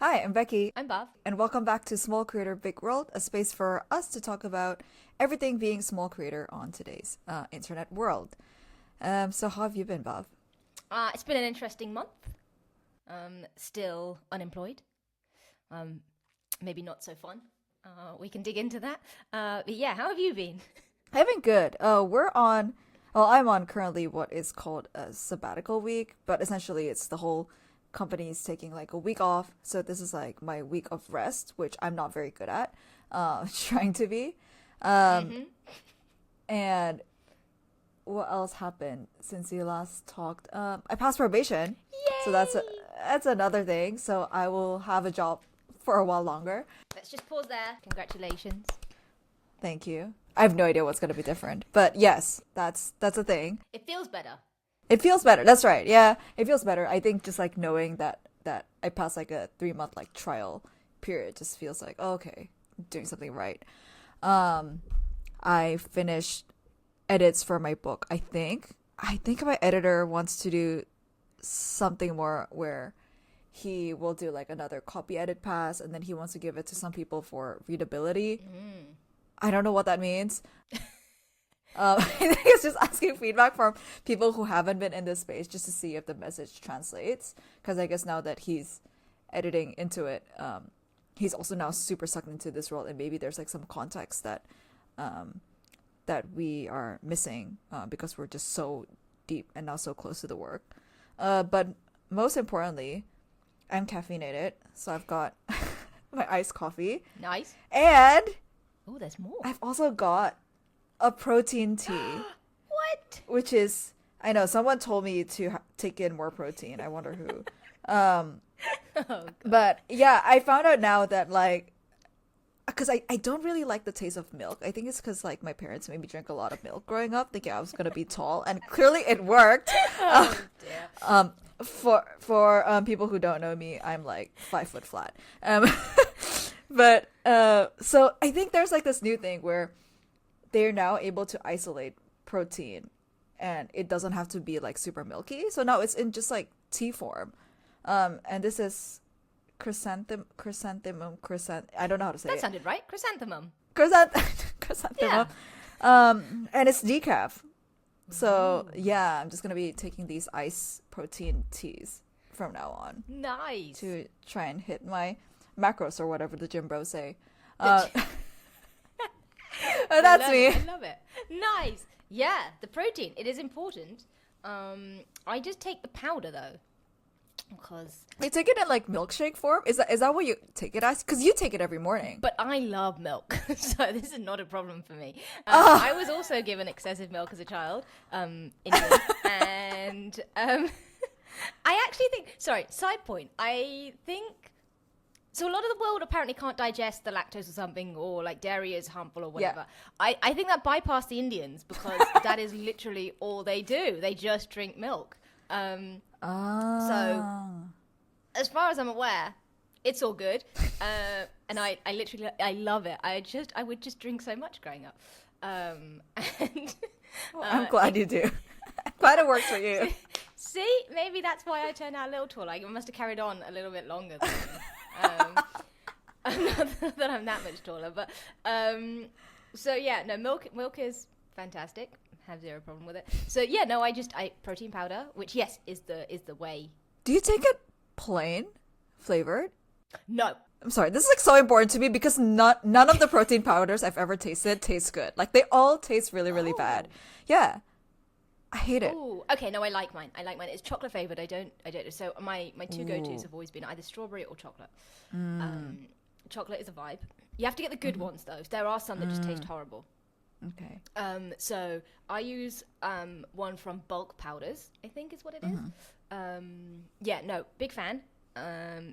Hi, I'm Becky, I'm Bhav. and welcome back to Small Creator Big World, a space for us to talk about everything being small creator on today's internet world. So how have you been, Bob? It's been an interesting month. Still unemployed. Um, Maybe not so fun. We can dig into that. But yeah, how have you been? I've been good. I'm on currently what is called a sabbatical week, but essentially it's the whole company's taking like a week off. So this is like my week of rest, which I'm not very good at, trying to be. Um, Mm-hmm. and what else happened since you last talked? I passed probation, so Yay! that's another thing. So I will have a job for a while longer. Let's just pause there. Congratulations. Thank you. I have no idea what's gonna be different, but yes, that's a thing. It feels better. It feels better. That's right. Yeah, it feels better. I think just like knowing that I passed like a 3 month like trial period just feels like, oh, okay, doing something right. Um, I finished edits for my book. I think my editor wants to do something more where he will do like another copy edit pass, and then he wants to give it to some people for readability. Mm. I don't know what that means. I think it's just asking feedback from people who haven't been in this space just to see if the message translates. Because I guess now that he's editing into it, he's also now super sucked into this role, and maybe there's like some context um, that we are missing because we're just so deep and now so close to the work. But most importantly, I'm caffeinated, so I've got my iced coffee, Nice. and Oh, there's more. I've also got a protein tea, What? which is, I know someone told me to take in more protein. I wonder who. Um, Oh, God. but yeah, I found out now that like, because I don't really like the taste of milk. I think it's because like my parents made me drink a lot of milk growing up, thinking I was gonna be tall, and clearly it worked. Oh, dear. For people who don't know me, I'm like 5 foot flat. But so I think there's like this new thing where they're now able to isolate protein, and it doesn't have to be like super milky. So now it's in just like tea form. And this is chrysanthemum. I don't know how to say That it. sounded right. Chrysanthemum. Chrysanthemum. Yeah. And it's decaf. So yeah, I'm just gonna be taking these ice protein teas from now on Nice. to try and hit my macros or whatever the gym bros say. Uh, and that's I me. love it. Nice. Yeah, the protein. It is important. I just take the powder though, because. You take it in like milkshake form? Is that what you take it as? Because you take it every morning. But I love milk, so this is not a problem for me. Ah. I was also given excessive milk as a child, Indian, and I actually think. Sorry, side point. I think. So a lot of the world apparently can't digest the lactose or something, or like dairy is harmful or whatever. I think that bypassed the Indians because that is literally all they do. They just drink milk. Ah. As far as I'm aware, it's all good. And I literally, I love it. I would just drink so much growing up. And Well, I'm glad you do. Glad it works for you. see, maybe that's why I turned out a little taller. I must have carried on a little bit longer. Um, not that I'm that much taller, but so yeah, no, milk is fantastic. Have zero problem with it. So yeah, no, I protein powder, which yes is the way. Do you take it plain flavored? No, I'm sorry, this is like so important to me because none of the protein powders I've ever tasted taste good. Like they all taste really, really bad. Yeah. I hate it. oh, okay, no, I like mine. It's chocolate flavored. I don't. So my two go-tos Ooh. have always been either strawberry or chocolate. Chocolate is a vibe. You have to get the good ones though. There are some that just taste horrible. Okay. So I use one from Bulk Powders, I think is what it is. Yeah, no, big fan.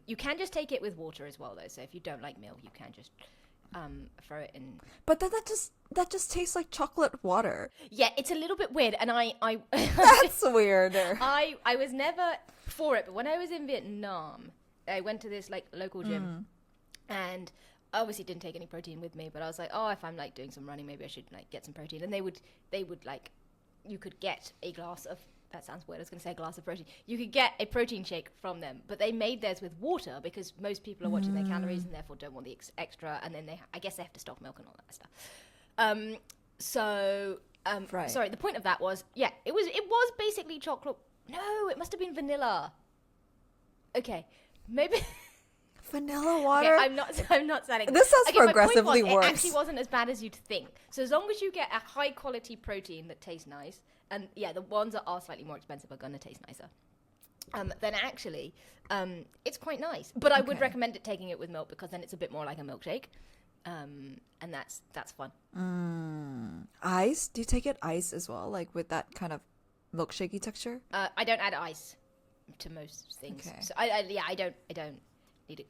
You can just take it with water as well though. So if you don't like milk, you can just throw it in. But then that just tastes like chocolate water. Yeah, it's a little bit weird, and I That's weirder. I was never for it, but when I was in Vietnam, I went to this like local gym, and obviously didn't take any protein with me, but I was like, oh, if I'm like doing some running, maybe I should like get some protein. And they would like, you could get a glass of that sounds weird. I was going to say a glass of protein. You could get a protein shake from them, but they made theirs with water because most people are watching their calories and therefore don't want the extra. And then I guess they have to stock milk and all that stuff. Right. Sorry, the point of that was, it was basically chocolate. No, it must have been vanilla. Okay, maybe Vanilla water? Okay, I'm not saying This sounds progressively worse. worse. It actually wasn't as bad as you'd think. So as long as you get a high quality protein that tastes nice, and the ones that are slightly more expensive are going to taste nicer, then actually it's quite nice. But I would recommend taking it with milk because then it's a bit more like a milkshake, and that's fun. Ice? Do you take it ice as well, like with that kind of milkshakey texture? I don't add ice to most things. Okay. So I don't need it.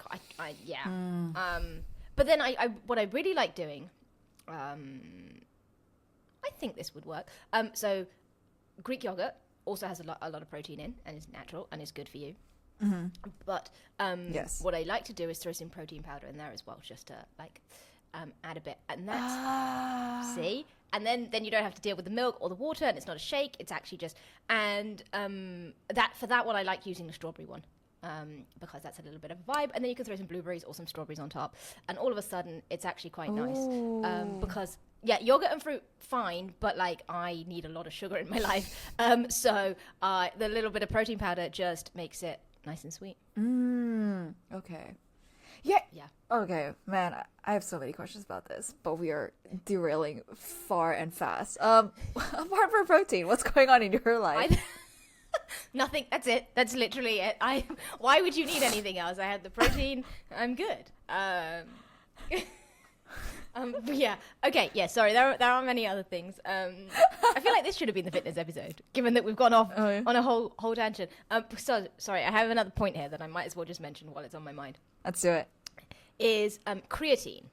But then what I really like doing, I think this would work. So Greek yogurt also has a lot of protein in and is natural and is good for you. Mm-hmm. But Yes. what I like to do is throw some protein powder in there as well, just to add a bit. And that's see. And then you don't have to deal with the milk or the water, and it's not a shake. It's actually just that one I like using the strawberry one. Because that's a little bit of a vibe, and then you can throw some blueberries or some strawberries on top, and all of a sudden it's actually quite nice. Because yogurt and fruit fine, but like I need a lot of sugar in my life, so the little bit of protein powder just makes it nice and sweet. Okay. Yeah. Okay, man, I have so many questions about this, but we are derailing far and fast. Apart from protein, what's going on in your life? Nothing. That's it. That's literally it. Why would you need anything else? I had the protein. I'm good. Yeah. Okay. Yeah. Sorry. There are many other things. I feel like this should have been the fitness episode, given that we've gone off on a whole tangent. So sorry. I have another point here that I might as well just mention while it's on my mind. Let's do it. Is creatine.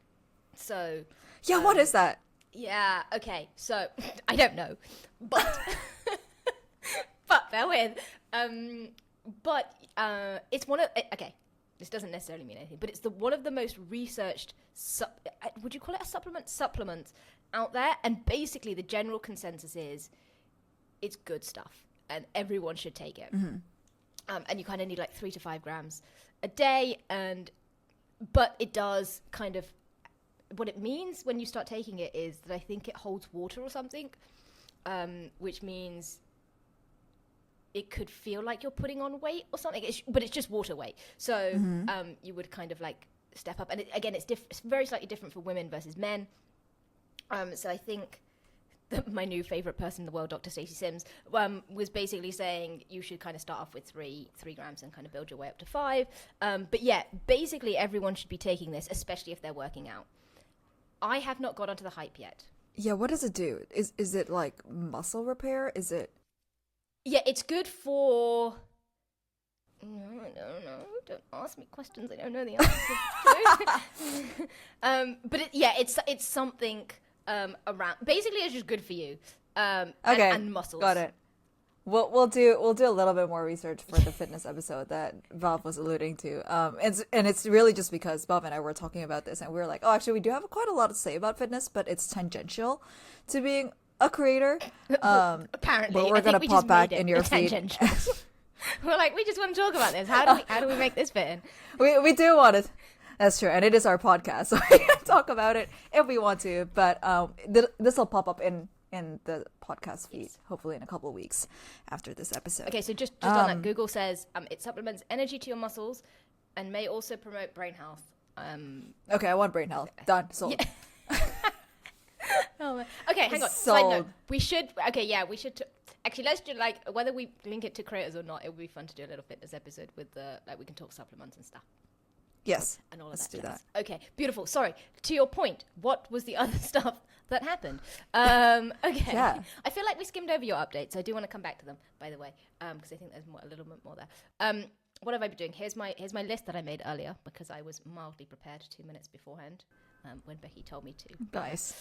So. Yeah. What is that? Yeah. Okay. So I don't know, but. But bear with. It's one of okay. This doesn't necessarily mean anything, but it's one of the most researched. Would you call it a supplement? Supplements out there, and basically the general consensus is it's good stuff, and everyone should take it. Mm-hmm. And you kind of need like 3 to 5 grams a day, but it does kind of what it means when you start taking it is that I think it holds water or something, which means. It could feel like you're putting on weight or something, but it's just water weight. So you would kind of like step up. And it's very slightly different for women versus men. So I think that my new favorite person in the world, Dr. Stacey Sims, was basically saying you should kind of start off with 3 grams and kind of build your way up to 5. But yeah, basically everyone should be taking this, especially if they're working out. I have not got onto the hype yet. Yeah, what does it do? Is it like muscle repair? Is it... Yeah, it's good for... No, I don't know. Don't ask me questions I don't know the answer to. But it's something around... Basically, it's just good for you. Okay, and muscles. Got it. We'll do a little bit more research for the fitness episode that Bhav was alluding to. And it's really just because Bhav and I were talking about this, and we were like, oh, actually, we do have quite a lot to say about fitness, but it's tangential to being a creator. Apparently, but we're gonna pop back in your feed. We're like, we just want to talk about this. How do we make this fit in? We do want it. That's true, and it is our podcast, so we can talk about it if we want to. But this will pop up in the podcast feed, hopefully in a couple of weeks after this episode. Okay, so just on that, Google says it supplements energy to your muscles and may also promote brain health. Okay, I want brain health. Done. Sold. Yeah. Okay, hang on. Sold. Side note. We should. Actually, let's do like whether we link it to creators or not. It would be fun to do a little fitness episode with we can talk supplements and stuff. Yes. And all of let's that. do that. Okay, beautiful. Sorry. To your point, what was the other stuff that happened? Okay. Yeah. I feel like we skimmed over your updates. I do want to come back to them, by the way, because I think there's a little bit more there. What have I been doing? Here's my list that I made earlier because I was mildly prepared 2 minutes beforehand. When Becky told me to. Nice.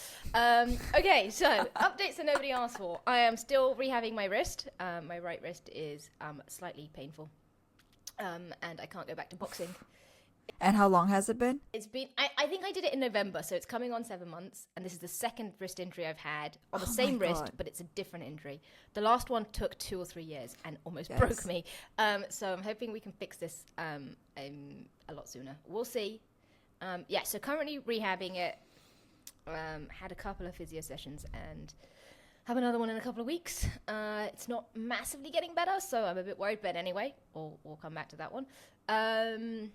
Okay, so updates that nobody asked for. I am still rehabbing my wrist. My right wrist is slightly painful, and I can't go back to boxing And how long has it been? It's been, I think I did it in November, so it's coming on 7 months, and this is the second wrist injury I've had on the same wrist, but it's a different injury. The last one took 2 or 3 years and almost broke me. So I'm hoping we can fix this a lot sooner. We'll see. So currently rehabbing it. Had a couple of physio sessions and have another one in a couple of weeks. It's not massively getting better, so I'm a bit worried, but anyway, we'll come back to that one. I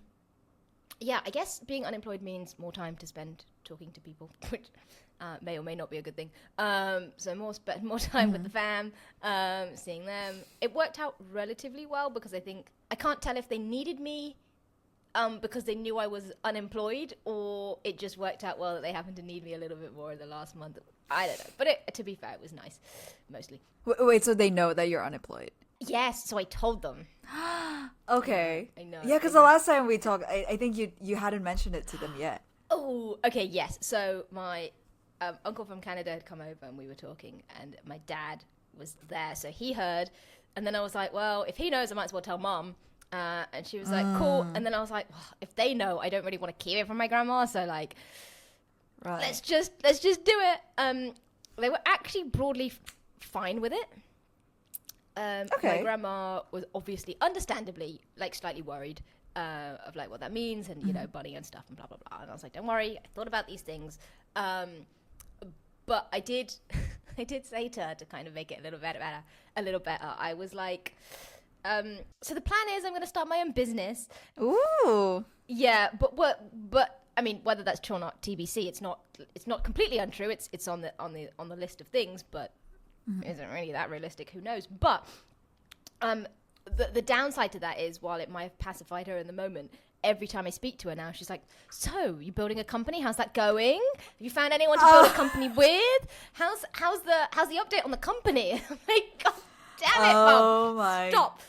guess being unemployed means more time to spend talking to people, which may or may not be a good thing. So more time with the fam, seeing them. It worked out relatively well because I can't tell if they needed me because they knew I was unemployed, or it just worked out well that they happened to need me a little bit more in the last month. I don't know. But to be fair, it was nice, mostly. Wait, so they know that you're unemployed? Yes, so I told them. Okay. I know. Yeah, because the last time we talked, I think you hadn't mentioned it to them yet. Oh, okay, yes. So my uncle from Canada had come over and we were talking, and my dad was there, so he heard. And then I was like, well, if he knows, I might as well tell Mum. And she was like, cool. And then I was like, well, if they know, I don't really want to keep it from my grandma, so like, right. let's just do it. They were actually broadly fine with it. Okay. My grandma was obviously, understandably, like slightly worried of like what that means and, you know, bunny and stuff and blah, blah, blah. And I was like, don't worry, I thought about these things. But I did say to her, to kind of make it a little better. I was like, so the plan is I'm going to start my own business. Ooh. Yeah, but I mean, whether that's true or not, TBC. It's not completely untrue. It's on the list of things, but isn't really that realistic. Who knows? But the downside to that is, while it might have pacified her in the moment, every time I speak to her now, she's like, "So, you building a company? How's that going? Have you found anyone to build a company with? How's the update on the company?" I'm like, God damn it, Mum! My Stop.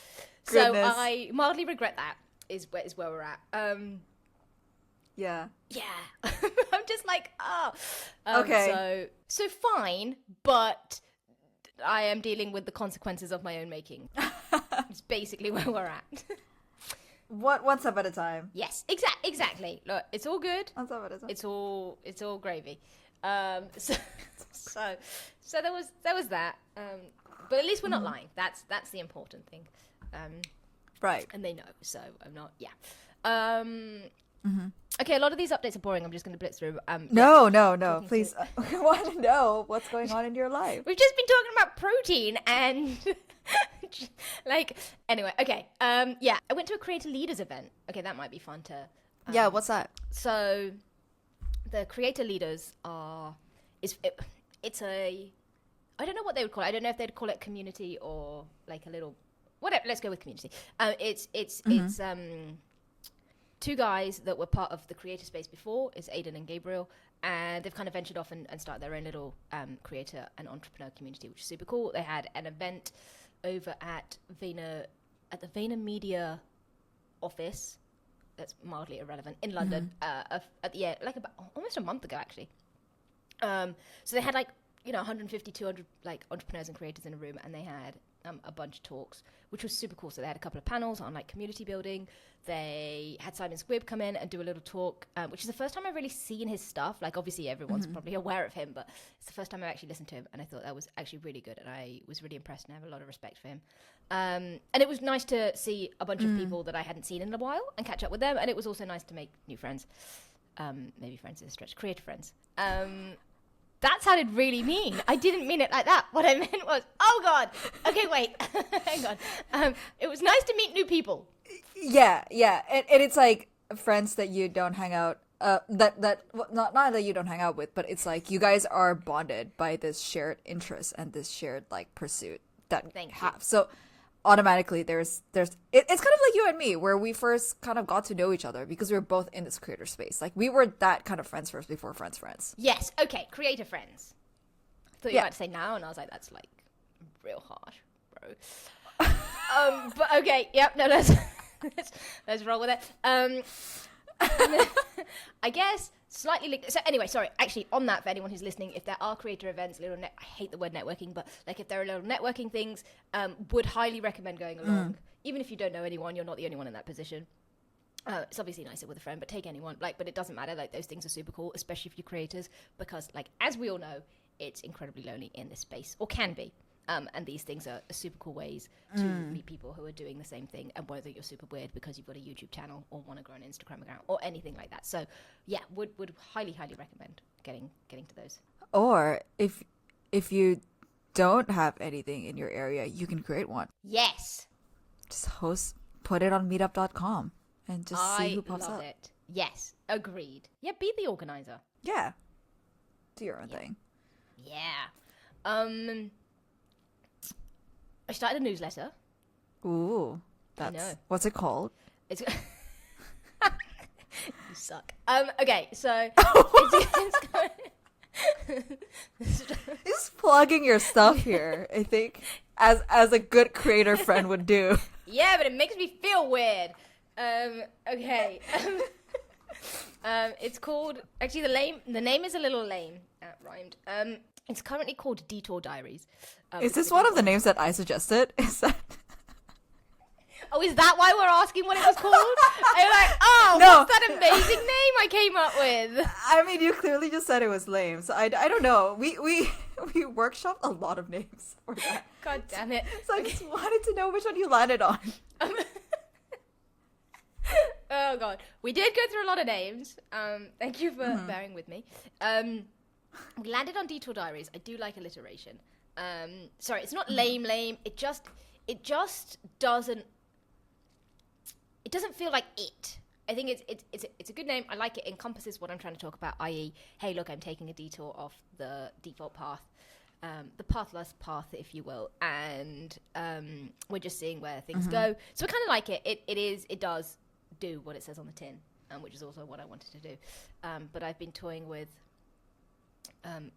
goodness. So I mildly regret that. Is where we're at. Yeah. I'm just like, okay. So fine, but I am dealing with the consequences of my own making. It's basically where we're at. One step at a time. Yes, exactly. Look, it's all good. One step at a time. It's all gravy. So there was that. But at least we're not lying. That's the important thing. Right. And they know, so I'm not. Yeah. Okay, a lot of these updates are boring. I'm just going to blitz through. No. Please, we want to know what's going on in your life. We've just been talking about protein and like, anyway, okay. I went to a creator leaders event. Okay, that might be fun to. Yeah, what's that? So, the creator leaders it's a, I don't know what they would call it. I don't know if they'd call it community or like a little, whatever. Let's go with community. It's two guys that were part of the creator space before, is Aidan and Gabriel, and they've kind of ventured off and started their own little creator and entrepreneur community, which is super cool. They had an event over at the VaynerMedia office, that's mildly irrelevant, in London, about almost a month ago, actually. So they had 150, 200 like entrepreneurs and creators in a room, and they had a bunch of talks, which was super cool. So they had a couple of panels on like community building. They had Simon Squibb come in and do a little talk, which is the first time I've really seen his stuff. Like, obviously everyone's probably aware of him, but it's the first time I've actually listened to him, and I thought that was actually really good, and I was really impressed and I have a lot of respect for him. And it was nice to see a bunch of people that I hadn't seen in a while and catch up with them, and it was also nice to make new friends. Maybe friends is a stretch, creative friends. That sounded really mean. I didn't mean it like that. What I meant was, oh God. Okay, wait. Hang on. It was nice to meet new people. Yeah. And it's like friends that you don't hang out, not that you don't hang out with, but it's like you guys are bonded by this shared interest and this shared like pursuit that you have. So automatically it's kind of like you and me, where we first kind of got to know each other because we were both in this creator space. Like, we were that kind of friends first before friends. Yes. Okay. Creator friends. I thought you were about to say now, and I was like, that's like real harsh, bro. But okay. Yep. No, let's roll with it. I guess slightly linked. So anyway, sorry. Actually, on that, for anyone who's listening, if there are creator events, I hate the word networking, but like if there are little networking things, would highly recommend going along. Even if you don't know anyone, you're not the only one in that position. It's obviously nicer with a friend, but take anyone. Like, but it doesn't matter. Like, those things are super cool, especially if you're creators, because, like, as we all know, it's incredibly lonely in this space, or can be. And these things are super cool ways to meet people who are doing the same thing, and whether you're super weird because you've got a YouTube channel or want to grow an Instagram account or anything like that. So, yeah, would highly recommend getting to those. Or if you don't have anything in your area, you can create one. Yes. Just put it on meetup.com and just see who pops up. I love it. Yes, agreed. Yeah, be the organizer. Yeah. Do your own thing. Yeah. I started a newsletter. Ooh. I know. What's it called? It's you suck. Okay, so it's Just plugging your stuff here, I think, as a good creator friend would do. Yeah, but it makes me feel weird. Okay. It's called, actually the name is a little lame. Rhymed. It's currently called Detour Diaries. Is this one of the names that I suggested? Is that? Oh, is that why we're asking what it was called? I'm like, oh, No. what's that amazing name I came up with? I mean, you clearly just said it was lame, so I don't know. We workshopped a lot of names for that. God damn it. So I just wanted to know which one you landed on. Oh god, we did go through a lot of names. Thank you for bearing with me. We landed on Detour Diaries. I do like alliteration. Sorry, it's not lame. It just doesn't. It doesn't feel like it. I think it's a good name. I like it. Encompasses what I'm trying to talk about. I.e., hey, look, I'm taking a detour off the default path, the pathless path, if you will, and we're just seeing where things go. So I kind of like it. It does do what it says on the tin, which is also what I wanted to do. But I've been toying with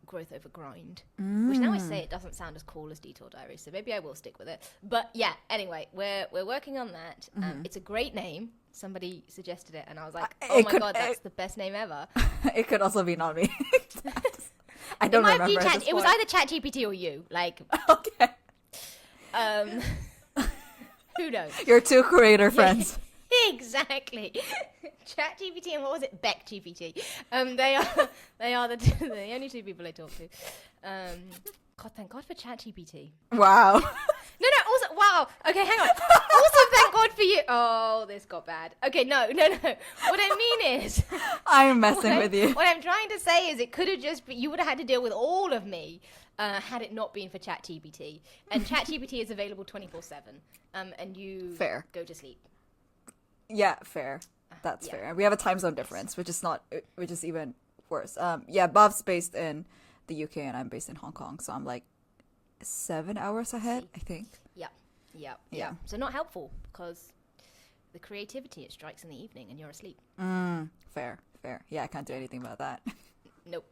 growth over grind, which now I say it doesn't sound as cool as Detour Diaries, so maybe I will stick with it. But yeah, anyway, we're working on that. It's a great name. Somebody suggested it, and I was like, oh my god, that's the best name ever. It could also be not me. I don't remember. It was either ChatGPT or you. Like, okay. Who knows? Your two creator friends. Exactly. ChatGPT and what was it? BeckGPT. They are the only two people I talk to. God, thank God for ChatGPT. Wow. No. Also, wow. Okay, hang on. Also, thank God for you. Oh, this got bad. Okay, no. What I mean is, I'm messing with you. What I'm trying to say is, it could have just you would have had to deal with all of me. Had it not been for ChatGPT. And ChatGPT is available 24/7. And you go to sleep. Yeah, fair. That's fair. We have a time zone difference, which is even worse. Yeah, Bhav's based in the UK and I'm based in Hong Kong, so I'm like 7 hours ahead, I think. Yeah. So not helpful, because the creativity, it strikes in the evening and you're asleep. Fair. Yeah, I can't do anything about that. Nope.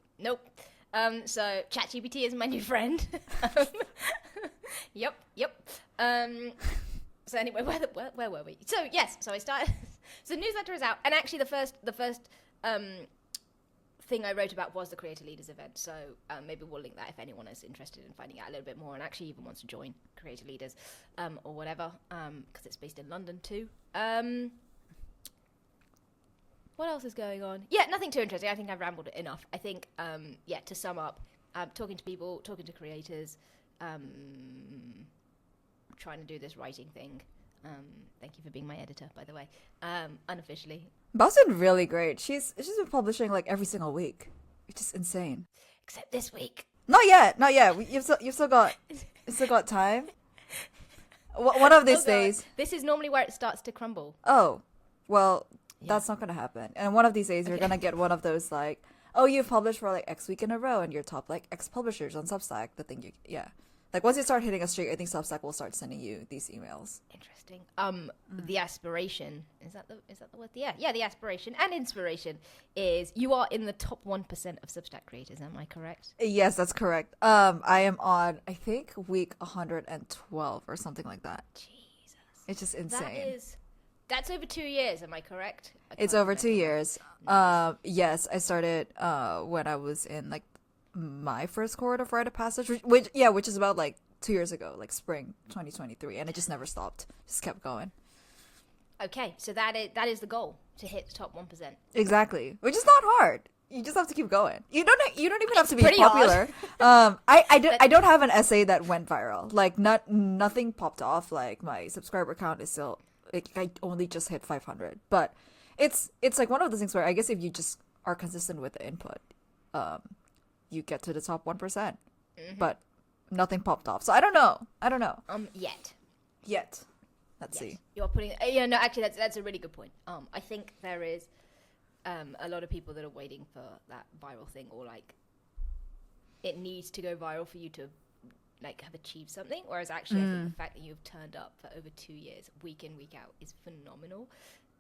So ChatGPT is my new friend. Yep. So anyway, where were we? So yes, so I started. So the newsletter is out, and actually the first thing I wrote about was the Creator Leaders event. So maybe we'll link that if anyone is interested in finding out a little bit more, and actually even wants to join Creator Leaders or whatever, because it's based in London too. What else is going on? Yeah, nothing too interesting. I think I've rambled enough. I think to sum up, talking to people, talking to creators. Trying to do this writing thing. Thank you for being my editor, by the way. Unofficially. Bhav's been really great. She's been publishing like every single week, which is insane. Except this week. Not yet. You've still got time. One of these days. This is normally where it starts to crumble. Oh, well, that's not gonna happen. And one of these days, you're gonna get one of those like, oh, you've published for like X week in a row, and you're top like X publishers on Substack. The thing Like, once you start hitting a streak, I think Substack will start sending you these emails. Interesting. The aspiration, is that the word? Yeah, the aspiration and inspiration is you are in the top 1% of Substack creators, am I correct? Yes, that's correct. I am on, I think, week 112 or something like that. Jesus. It's just insane. That's over 2 years, am I correct? It's over 2 years. Yes, I started when I was in, like, my first cohort of Rite of Passage, which is about like 2 years ago, like spring 2023, and it just never stopped, just kept going. Okay, so that is the goal, to hit the top 1%. Exactly, which is not hard. You just have to keep going. You don't even have to be pretty popular. I don't have an essay that went viral. Like nothing popped off. Like my subscriber count is still, like, I only just hit 500. But it's like one of those things where I guess if you just are consistent with the input, you get to the top 1%. But nothing popped off. So I don't know. Yet. Let's see. You're putting. Yeah, no, actually, that's a really good point. I think there is a lot of people that are waiting for that viral thing, or like it needs to go viral for you to like have achieved something. Whereas actually, I think the fact that you've turned up for over 2 years, week in, week out, is phenomenal.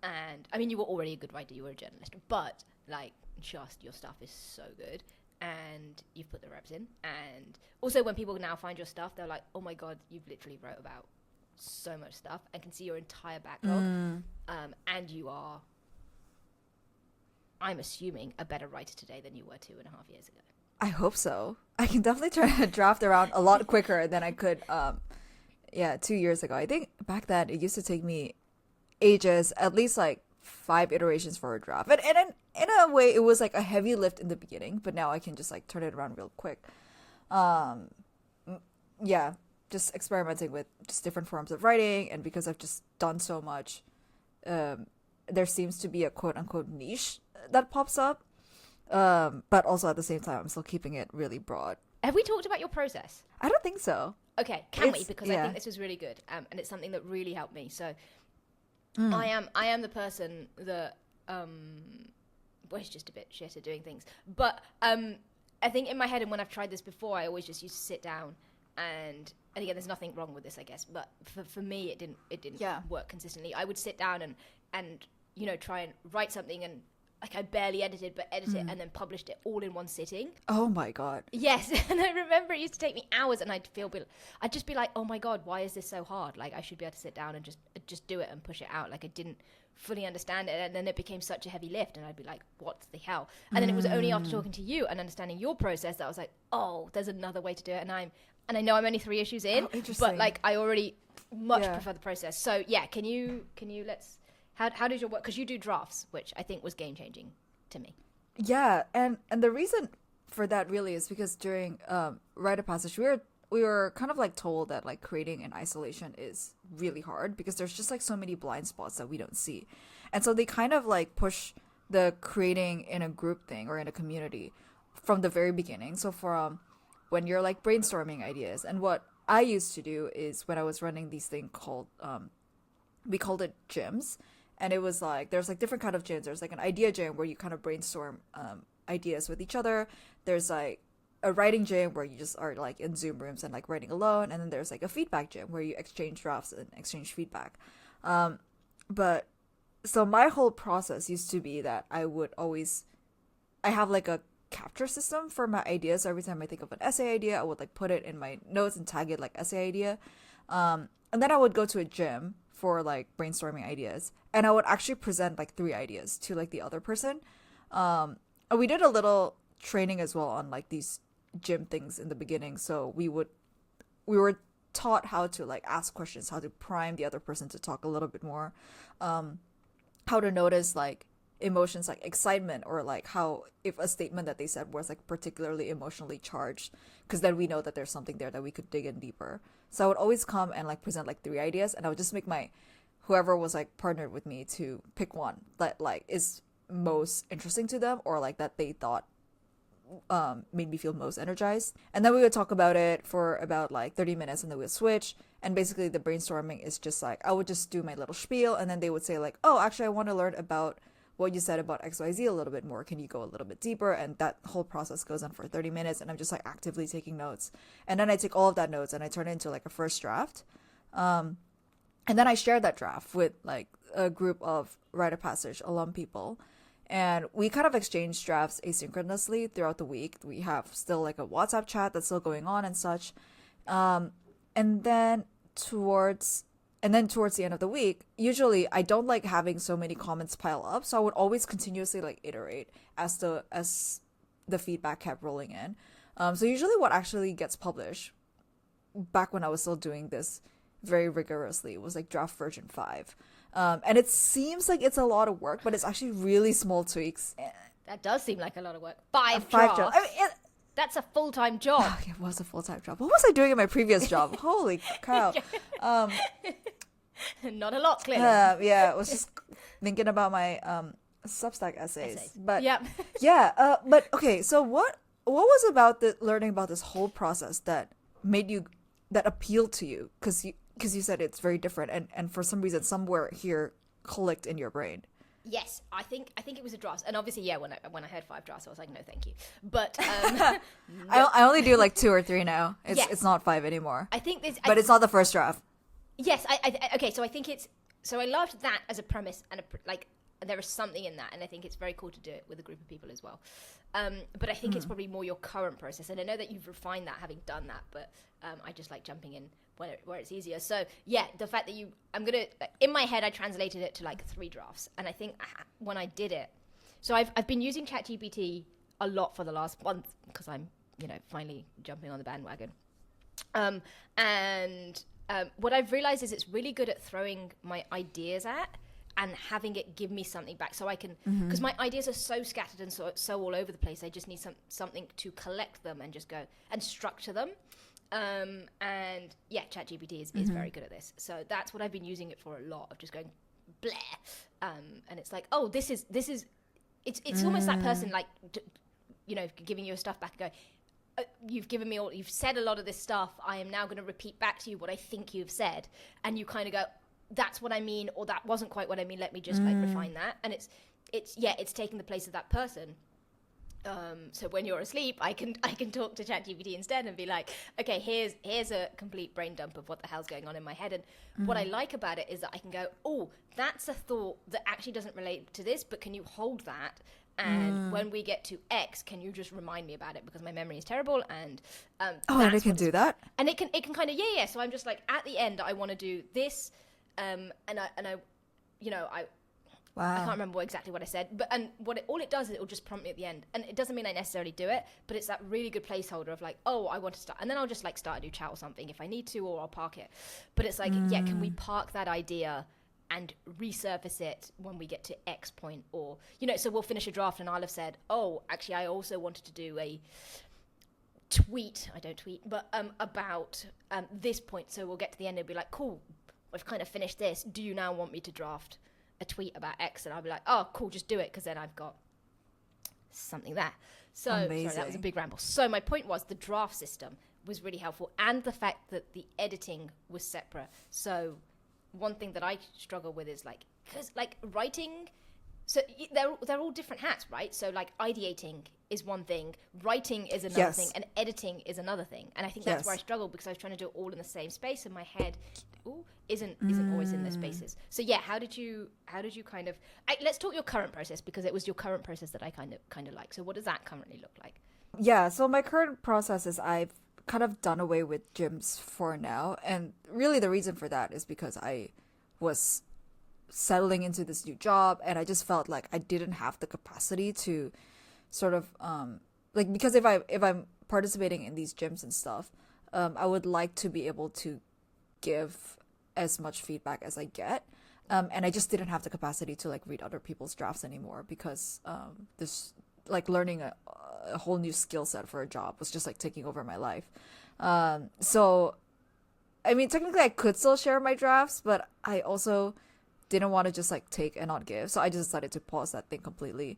And I mean, you were already a good writer. You were a journalist, but like, just your stuff is so good. And you've put the reps in. And also, when people now find your stuff, they're like, oh my God, you've literally wrote about so much stuff and can see your entire backlog. And you are, I'm assuming, a better writer today than you were 2.5 years ago. I hope so. I can definitely turn a draft around a lot quicker than I could 2 years ago. I think back then it used to take me ages, at least like 5 iterations for a draft. And in a way, it was like a heavy lift in the beginning, but now I can just like turn it around real quick. Just experimenting with just different forms of writing, and because I've just done so much, there seems to be a quote unquote niche that pops up. But also at the same time, I'm still keeping it really broad. Have we talked about your process? I don't think so. Okay, can we? Because I think this was really good, and it's something that really helped me. So I am the person that it's just a bit shit at doing things. But I think in my head, and when I've tried this before, I always just used to sit down and again, there's nothing wrong with this, I guess. But for me, it didn't work consistently. I would sit down and you know, try and write something, and like I barely edited it and then published it all in one sitting. Oh my God. Yes. And I remember it used to take me hours, and I'd just be like, oh my God, why is this so hard? Like, I should be able to sit down and just do it and push it out. Like, I didn't fully understand it, and then it became such a heavy lift, and I'd be like, what the hell? And then it was only after talking to you and understanding your process that I was like, oh, there's another way to do it. And I know I'm only 3 issues in, but like I already much prefer the process. So yeah, can you how does your work? Because you do drafts, which I think was game changing to me. Yeah, and the reason for that really is because during Rite of Passage, we were kind of like told that like creating in isolation is really hard because there's just like so many blind spots that we don't see, and so they kind of like push the creating in a group thing or in a community from the very beginning. So from when you're like brainstorming ideas, and what I used to do is when I was running these things called we called it gyms. And it was like, there's like different kind of gyms. There's like an idea gym where you kind of brainstorm ideas with each other. There's like a writing gym where you just are like in Zoom rooms and like writing alone. And then there's like a feedback gym where you exchange drafts and exchange feedback. But so my whole process used to be that I have like a capture system for my ideas. So every time I think of an essay idea, I would like put it in my notes and tag it like essay idea. And then I would go to a gym for like brainstorming ideas, and I would actually present like 3 ideas to like the other person. And we did a little training as well on like these gym things in the beginning. So we were taught how to like ask questions, how to prime the other person to talk a little bit more, how to notice like emotions like excitement, or like how if a statement that they said was like particularly emotionally charged, because then we know that there's something there that we could dig in deeper. So I would always come and like present like 3 ideas, and I would just make whoever was like partnered with me to pick one that like is most interesting to them, or like that they thought made me feel most energized. And then we would talk about it for about like 30 minutes, and then we'd switch. And basically the brainstorming is just like, I would just do my little spiel, and then they would say like, oh, actually I want to learn about what you said about XYZ a little bit more. Can you go a little bit deeper? And that whole process goes on for 30 minutes, and I'm just like actively taking notes. And then I take all of that notes and I turn it into like a first draft. And then I share that draft with like a group of Rite of Passage alum people. And we kind of exchange drafts asynchronously throughout the week. We have still like a WhatsApp chat that's still going on and such. And then towards the end of the week, usually I don't like having so many comments pile up, so I would always continuously like iterate as the feedback kept rolling in. So usually what actually gets published, back when I was still doing this very rigorously, was like draft version 5. And it seems like it's a lot of work, but it's actually really small tweaks. That does seem like a lot of work. Five Five drafts. drafts. I mean, that's a full-time job. it was a full-time job. What was I doing in my previous job? Holy cow. Not a lot, clearly. Yeah, I was just thinking about my Substack essays. But Yep. yeah, but okay, so what was about the learning about this whole process that appealed to you? Because you said it's very different, and for some reason somewhere here clicked in your brain. Yes, I think it was a draft, and obviously, yeah. When I heard 5 drafts, I was like, no, thank you. But I only do like 2 or 3 now. It's not 5 anymore. I think this, but it's not the first draft. Yes, okay. So I think I loved that as a premise, and there is something in that, and I think it's very cool to do it with a group of people as well. But I think it's probably more your current process, and I know that you've refined that having done that, but I just like jumping in where it's easier. So yeah, the fact that in my head I translated it to like 3 drafts, and I think when I did it, so I've been using ChatGPT a lot for the last month because I'm finally jumping on the bandwagon, and what I've realized is it's really good at throwing my ideas at and having it give me something back, so I can, because my ideas are so scattered and so all over the place. I just need something to collect them and just go and structure them. And yeah, ChatGPT is very good at this. So that's what I've been using it for a lot, of just going bleh. And it's like, oh, this is it's almost that person like giving your stuff back and going, you've said a lot of this stuff. I am now going to repeat back to you what I think you've said, and you kind of go, that's what I mean, or that wasn't quite what I mean. Let me just refine that. And it's taking the place of that person. So when you're asleep, I can talk to ChatGPT instead and be like, okay, here's a complete brain dump of what the hell's going on in my head. And what I like about it is that I can go, oh, that's a thought that actually doesn't relate to this, but can you hold that? And when we get to X, can you just remind me about it, because my memory is terrible. And and it can do that, and it can kind of yeah. So I'm just like, at the end, I want to do this, and I wow. I can't remember exactly what I said, but all it does is it will just prompt me at the end, and it doesn't mean I necessarily do it, but it's that really good placeholder of like, oh, I want to start, and then I'll just like start a new chat or something if I need to, or I'll park it. But it's like, yeah, can we park that idea and resurface it when we get to X point, or so we'll finish a draft and I'll have said, oh, actually, I also wanted to do a tweet. I don't tweet, but about this point. So we'll get to the end and be like, cool, I've kind of finished this. Do you now want me to draft a tweet about X? And I'll be like, oh, cool, just do it, because then I've got something there. So sorry, that was a big ramble. So my point was, the draft system was really helpful, and the fact that the editing was separate. So one thing that I struggle with is because writing, so they're all different hats, right? So like ideating is one thing, writing is another thing, and editing is another thing. And I think that's where I struggle, because I was trying to do it all in the same space, and my head isn't always in those spaces. So yeah, how did you kind of let's talk your current process, because it was your current process that I kind of like. So what does that currently look like? Yeah, so my current process is I've kind of done away with gyms for now, and really the reason for that is because I was settling into this new job, and I just felt like I didn't have the capacity to sort of because if I'm participating in these gyms and stuff, I would like to be able to give as much feedback as I get, and I just didn't have the capacity to like read other people's drafts anymore, because this like learning a whole new skill set for a job was just like taking over my life. So I mean, technically I could still share my drafts, but I also didn't want to just like take and not give, so I just decided to pause that thing completely,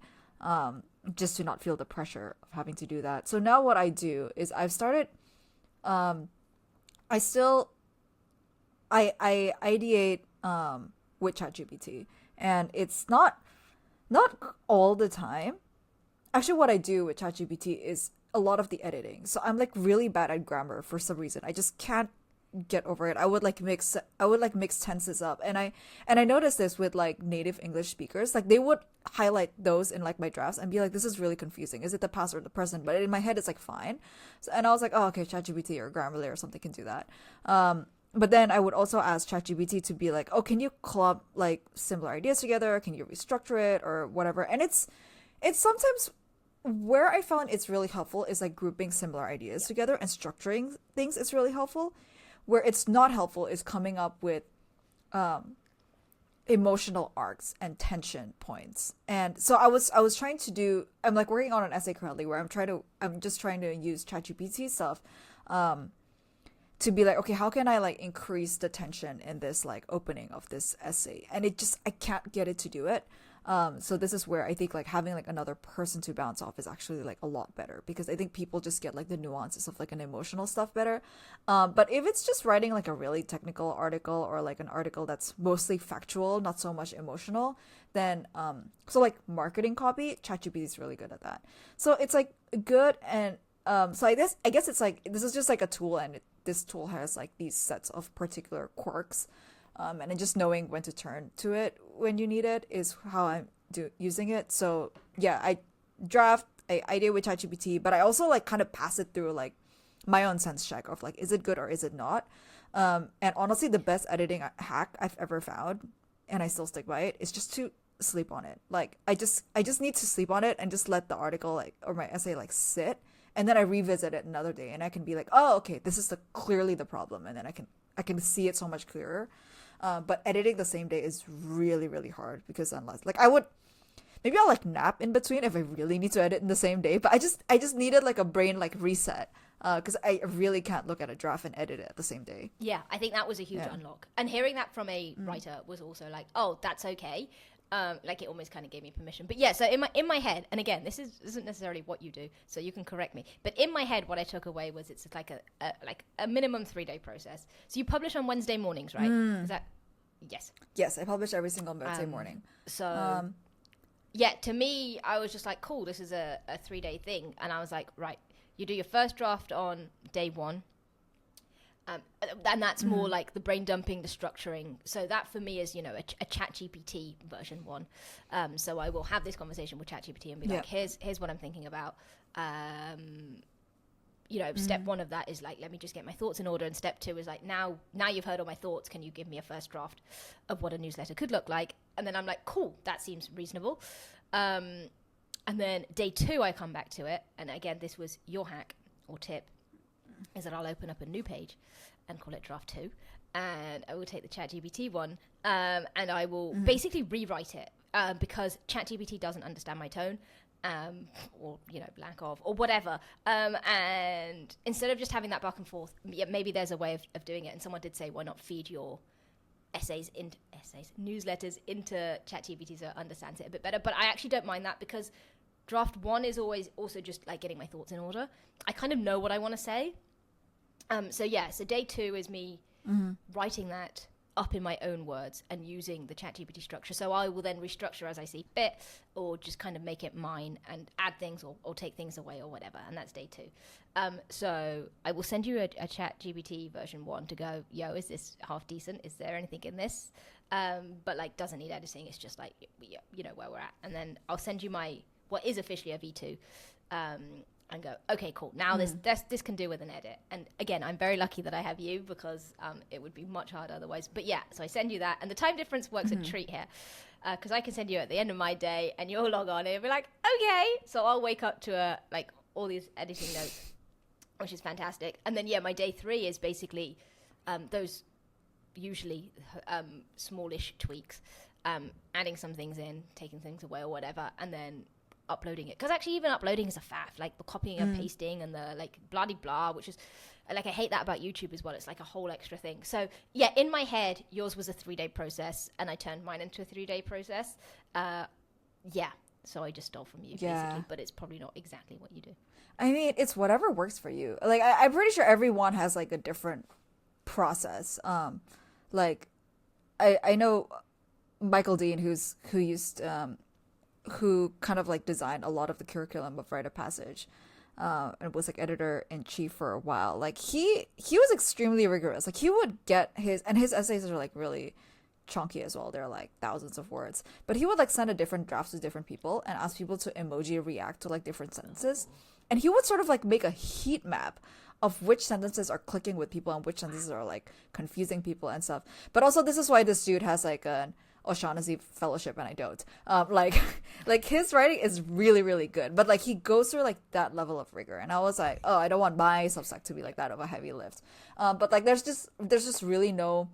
just to not feel the pressure of having to do that. So now what I do is I've started I ideate with ChatGPT, and it's not all the time. Actually, what I do with ChatGPT is a lot of the editing. So I'm like really bad at grammar for some reason. I just can't get over it. I would mix tenses up, and I noticed this with like native English speakers. Like they would highlight those in like my drafts and be like, this is really confusing. Is it the past or the present? But in my head it's like fine. So, and I was like, oh, okay, ChatGPT or Grammarly or something can do that. But then I would also ask ChatGPT to be like, oh, can you club like similar ideas together? Can you restructure it or whatever? And it's sometimes where I found it's really helpful is like grouping similar ideas together and structuring things is really helpful. Where it's not helpful is coming up with emotional arcs and tension points. And so I was trying to do, I'm like working on an essay currently where I'm just trying to use ChatGPT stuff to be like, okay, how can I like increase the tension in this like opening of this essay? And I can't get it to do it. So this is where I think like having like another person to bounce off is actually like a lot better, because I think people just get like the nuances of like an emotional stuff better. But if it's just writing like a really technical article or like an article that's mostly factual, not so much emotional, then so like marketing copy, ChatGPT is really good at that. So it's like good. And so I guess it's like this is just like a tool, and this tool has like these sets of particular quirks. And then just knowing when to turn to it when you need it is how I'm using it. So yeah, I draft a idea with ChatGPT, but I also like kind of pass it through like my own sense check of like, is it good or is it not? And honestly, the best editing hack I've ever found, and I still stick by it, is just to sleep on it. Like I just need to sleep on it and just let the article like or my essay like sit, and then I revisit it another day, and I can be like, oh, okay, this is clearly the problem, and then I can see it so much clearer. But editing the same day is really, really hard, because unless like maybe I'll like nap in between if I really need to edit in the same day. But I just needed like a brain like reset, because I really can't look at a draft and edit it at the same day. Yeah, I think that was a huge unlock. And hearing that from a writer was also like, oh, that's okay. Like it almost kind of gave me permission. But yeah, so in my head, and again, this isn't necessarily what you do, so you can correct me. But in my head, what I took away was it's like a minimum 3-day process. So you publish on Wednesday mornings, right? Is that yes? Yes, I publish every single Wednesday morning. So yeah, to me, I was just like, cool, this is a 3-day thing, and I was like, right, you do your first draft on day 1. And that's more like the brain dumping, the structuring. So that for me is, a ChatGPT version 1. So I will have this conversation with ChatGPT and be like, here's what I'm thinking about. Step 1 of that is like, let me just get my thoughts in order. And step 2 is like, now you've heard all my thoughts. Can you give me a first draft of what a newsletter could look like? And then I'm like, cool, that seems reasonable. And then day 2, I come back to it. And again, this was your hack or tip, is that I'll open up a new page and call it draft 2, and I will take the ChatGPT one, and I will basically rewrite it, because ChatGPT doesn't understand my tone, or lack of, or whatever, and instead of just having that back and forth, maybe there's a way of doing it. And someone did say, why not feed your newsletters into ChatGPT so it understands it a bit better? But I actually don't mind that, because draft 1 is always also just like getting my thoughts in order. I kind of know what I want to say. So day 2 is me writing that up in my own words and using the ChatGPT structure. So I will then restructure as I see fit, or just kind of make it mine and add things or take things away or whatever. And that's day 2. So I will send you a ChatGPT version 1 to go, yo, is this half decent? Is there anything in this? But like doesn't need editing. It's just like, where we're at. And then I'll send you what is officially a V2, and go, okay, cool. Now this can do with an edit. And again, I'm very lucky that I have you, because it would be much harder otherwise. But yeah, so I send you that, and the time difference works a treat here, because I can send you at the end of my day, and you'll log on and be like, okay. So I'll wake up to all these editing notes, which is fantastic. And then my day 3 is basically those usually smallish tweaks, adding some things in, taking things away or whatever, and then uploading it. Because actually even uploading is a faff, like the copying and pasting and the like blah de blah, which is like, I hate that about YouTube as well. It's like a whole extra thing. So yeah, in my head, yours was a 3-day process, and I turned mine into a 3-day process. So I just stole from you, basically, but it's probably not exactly what you do. I mean, it's whatever works for you. Like I'm pretty sure everyone has like a different process. Like I know Michael Dean, who kind of like designed a lot of the curriculum of Rite of Passage, and was like editor-in-chief for a while. Like he was extremely rigorous. Like he would get his essays are like really chunky as well. They're like thousands of words. But he would like send a different drafts to different people and ask people to emoji react to like different sentences. And he would sort of like make a heat map of which sentences are clicking with people and which sentences are like confusing people and stuff. But also this is why this dude has like an O'Shaughnessy fellowship and I don't. Like his writing is really, really good. But like he goes through like that level of rigor. And I was like, oh, I don't want my Substack to be like that of a heavy lift. But like there's just really no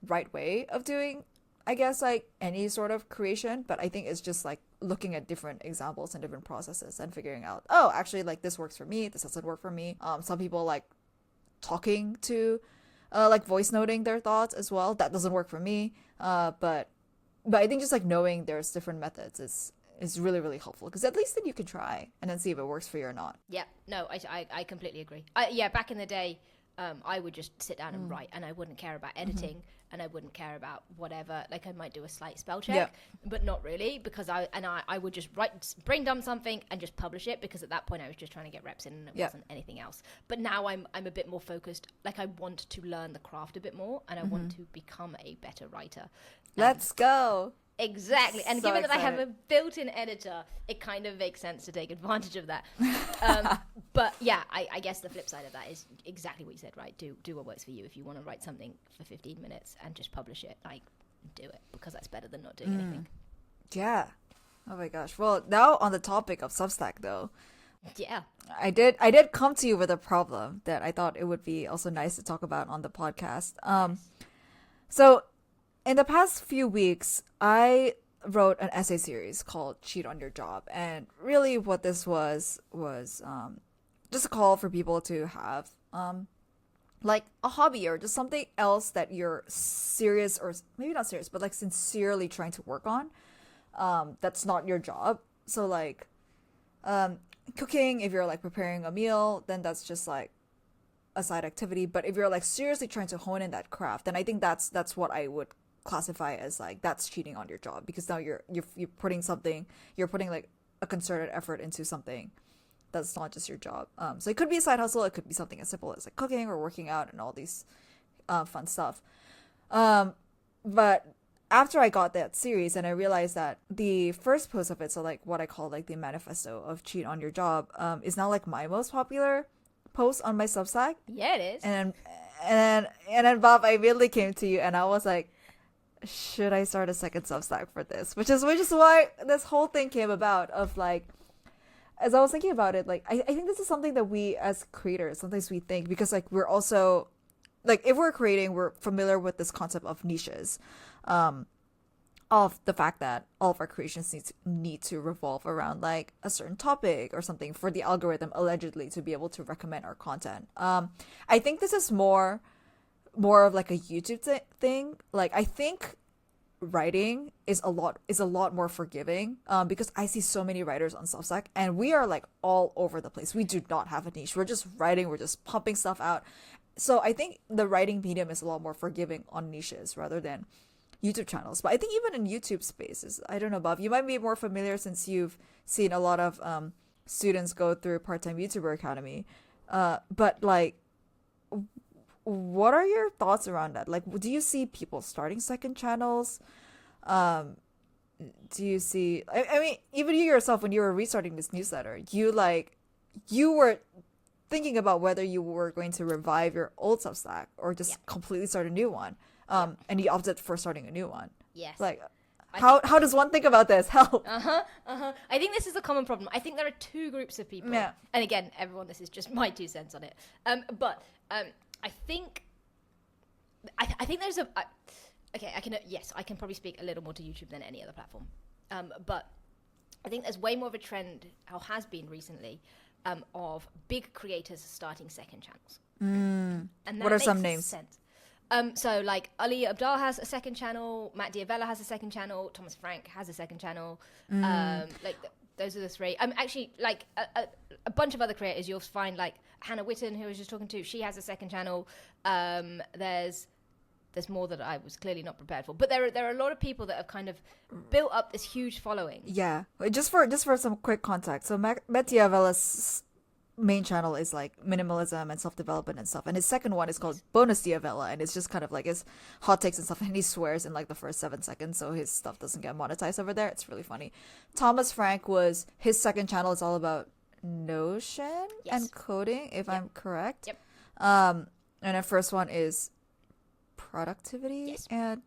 right way of doing I guess like any sort of creation, but I think it's just like looking at different examples and different processes and figuring out, oh, actually like this works for me, this doesn't work for me. Some people like talking to like voice noting their thoughts as well. That doesn't work for me. But I think just like knowing there's different methods is really, really helpful, because at least then you can try and then see if it works for you or not. Yeah, no, I completely agree. Back in the day, I would just sit down and write, and I wouldn't care about editing, and I wouldn't care about whatever. Like I might do a slight spell check, but not really, because I would just brain dump something and just publish it, because at that point I was just trying to get reps in, and it wasn't anything else. But now I'm a bit more focused. Like I want to learn the craft a bit more, and I want to become a better writer. Let's go. Exactly. And So given that I have excited. a built-in editor, it kind of makes sense to take advantage of that. But yeah, I guess the flip side of that is exactly what you said, right? Do what works for you. If you want to write something for 15 minutes and just publish it, like, do it, because that's better than not doing anything. Yeah. Oh my gosh. Well, now on the topic of Substack though, Yeah. I did come to you with a problem that I thought it would be also nice to talk about on the podcast. So in the past few weeks, I wrote an essay series called Cheat on Your Job. And really what this was just a call for people to have like a hobby or just something else that you're serious, or maybe not serious, but like sincerely trying to work on. That's not your job. So like cooking, if you're like preparing a meal, then that's just like a side activity. But if you're like seriously trying to hone in that craft, then I think that's what I would classify as like that's cheating on your job, because now you're putting like a concerted effort into something that's not just your job. So it could be a side hustle, it could be something as simple as like cooking or working out and all these fun stuff. But after I got that series and I realized that the first post of it, so like what I call like the manifesto of Cheat on Your Job, is now like my most popular post on my Substack. Yeah, it is. And then Bob, I immediately came to you and I was like, should I start a second Substack for this? Which is why this whole thing came about, of like, as I was thinking about it, like I think this is something that we as creators sometimes we think, because like we're also like, if we're creating, we're familiar with this concept of niches, of the fact that all of our creations need to revolve around like a certain topic or something for the algorithm allegedly to be able to recommend our content. I think this is more of like a YouTube thing. Like I think writing is a lot more forgiving, because I see so many writers on Substack and we are like all over the place. We do not have a niche. We're just writing, we're just pumping stuff out. So I think the writing medium is a lot more forgiving on niches rather than YouTube channels. But I think even in YouTube spaces, I don't know, Bob, you might be more familiar since you've seen a lot of students go through Part-Time YouTuber Academy. But like, what are your thoughts around that? Like, do you see people starting second channels? Do you see, I mean, even you yourself, when you were restarting this newsletter, you were thinking about whether you were going to revive your old Substack or just completely start a new one. And you opted for starting a new one. Yes. Like, how does one think about this? Help. I think this is a common problem. I think there are two groups of people. Yeah. And again, everyone, this is just my 2 cents on it. But I think there's I can probably speak a little more to YouTube than any other platform. But I think there's way more of a trend, or has been recently, of big creators starting second channels. And that What are makes some names? sense. So like Ali Abdal has a second channel, Matt Diavella has a second channel, Thomas Frank has a second channel. Those are the three. Actually, like a bunch of other creators, you'll find like Hannah Witten, who I was just talking to, she has a second channel. There's more that I was clearly not prepared for, but there are a lot of people that have kind of built up this huge following. Yeah. Just for some quick context. So Matt Diavella's main channel is like minimalism and self-development and stuff, and his second one is called Bonus Diavella, and it's just kind of like his hot takes and stuff, and he swears in like the first 7 seconds, so his stuff doesn't get monetized over there. It's really funny. Thomas Frank, his second channel is all about Notion and coding, if I'm correct. Yep. And the first one is productivity and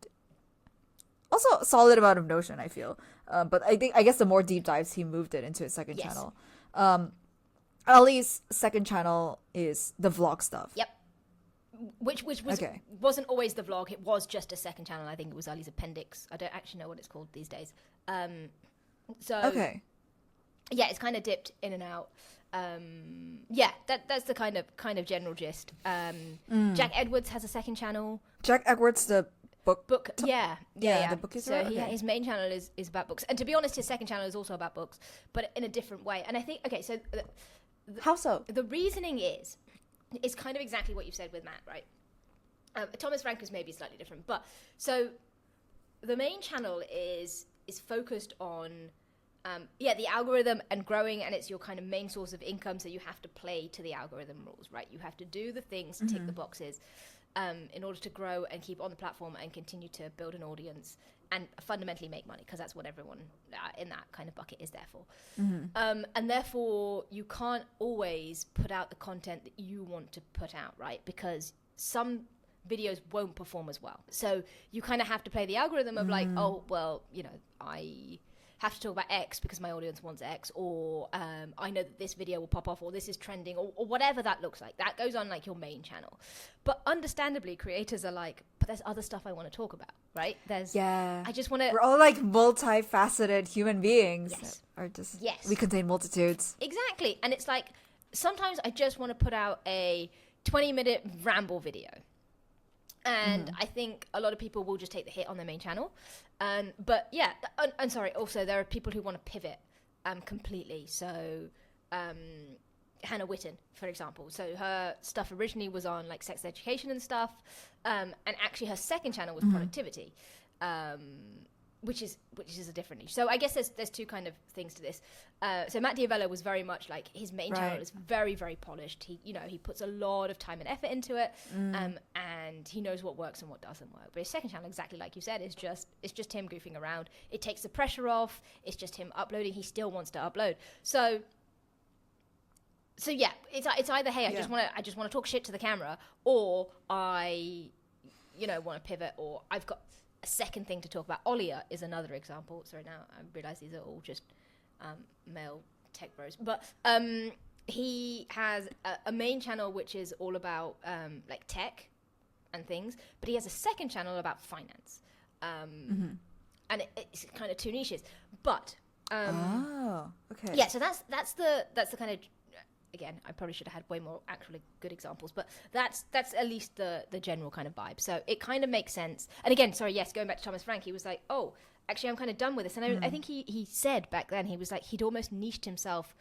also a solid amount of Notion, I feel. But I guess the more deep dives, he moved it into his second channel. Ali's second channel is the vlog stuff. Yep. which wasn't always the vlog. It was just a second channel. I think it was Ali's appendix. I don't actually know what it's called these days. Yeah, it's kind of dipped in and out. That's the kind of general gist. Jack Edwards has a second channel. Jack Edwards, the book. Yeah. The book is so his main channel is about books, and to be honest, his second channel is also about books, but in a different way. And I think How so? The reasoning is kind of exactly what you've said with Matt, right? Thomas Frank is maybe slightly different, but so the main channel is focused on the algorithm and growing, and it's your kind of main source of income, so you have to play to the algorithm rules, right? You have to do the things, tick the boxes in order to grow and keep on the platform and continue to build an audience and fundamentally make money, because that's what everyone in that kind of bucket is there for. And therefore, you can't always put out the content that you want to put out, right? Because some videos won't perform as well. So you kind of have to play the algorithm of like, oh, well, I have to talk about X because my audience wants X, or I know that this video will pop off, or this is trending, or whatever that looks like. That goes on like your main channel. But understandably, creators are like, but there's other stuff I want to talk about, right? I just want to... We're all like multifaceted human beings. Yes. Are just... Yes. We contain multitudes. Exactly. And it's like, sometimes I just want to put out a 20-minute ramble video. And I think a lot of people will just take the hit on their main channel. But yeah, I'm sorry. Also, there are people who want to pivot completely. So Hannah Witten, for example. So her stuff originally was on like sex education and stuff. And actually her second channel was productivity. Which is a different niche. So I guess there's two kind of things to this. So Matt Diavello was very much like, his main channel is very, very polished. He puts a lot of time and effort into it, and he knows what works and what doesn't work. But his second channel, exactly like you said, is just him goofing around. It takes the pressure off. It's just him uploading. He still wants to upload. So yeah, it's either, hey, I just want to talk shit to the camera, or I want to pivot, or I've got a second thing to talk about. Olia is another example. Sorry, now I realize these are all just male tech bros. But he has a main channel which is all about like tech and things, but he has a second channel about finance. And it's kind of two niches. But okay. Yeah, so that's the kind of... Again, I probably should have had way more actually good examples, but that's at least the general kind of vibe. So it kind of makes sense. And again, sorry, yes, going back to Thomas Frank, he was like, oh, actually, I'm kind of done with this. And I think he said back then, he was like, he'd almost niched himself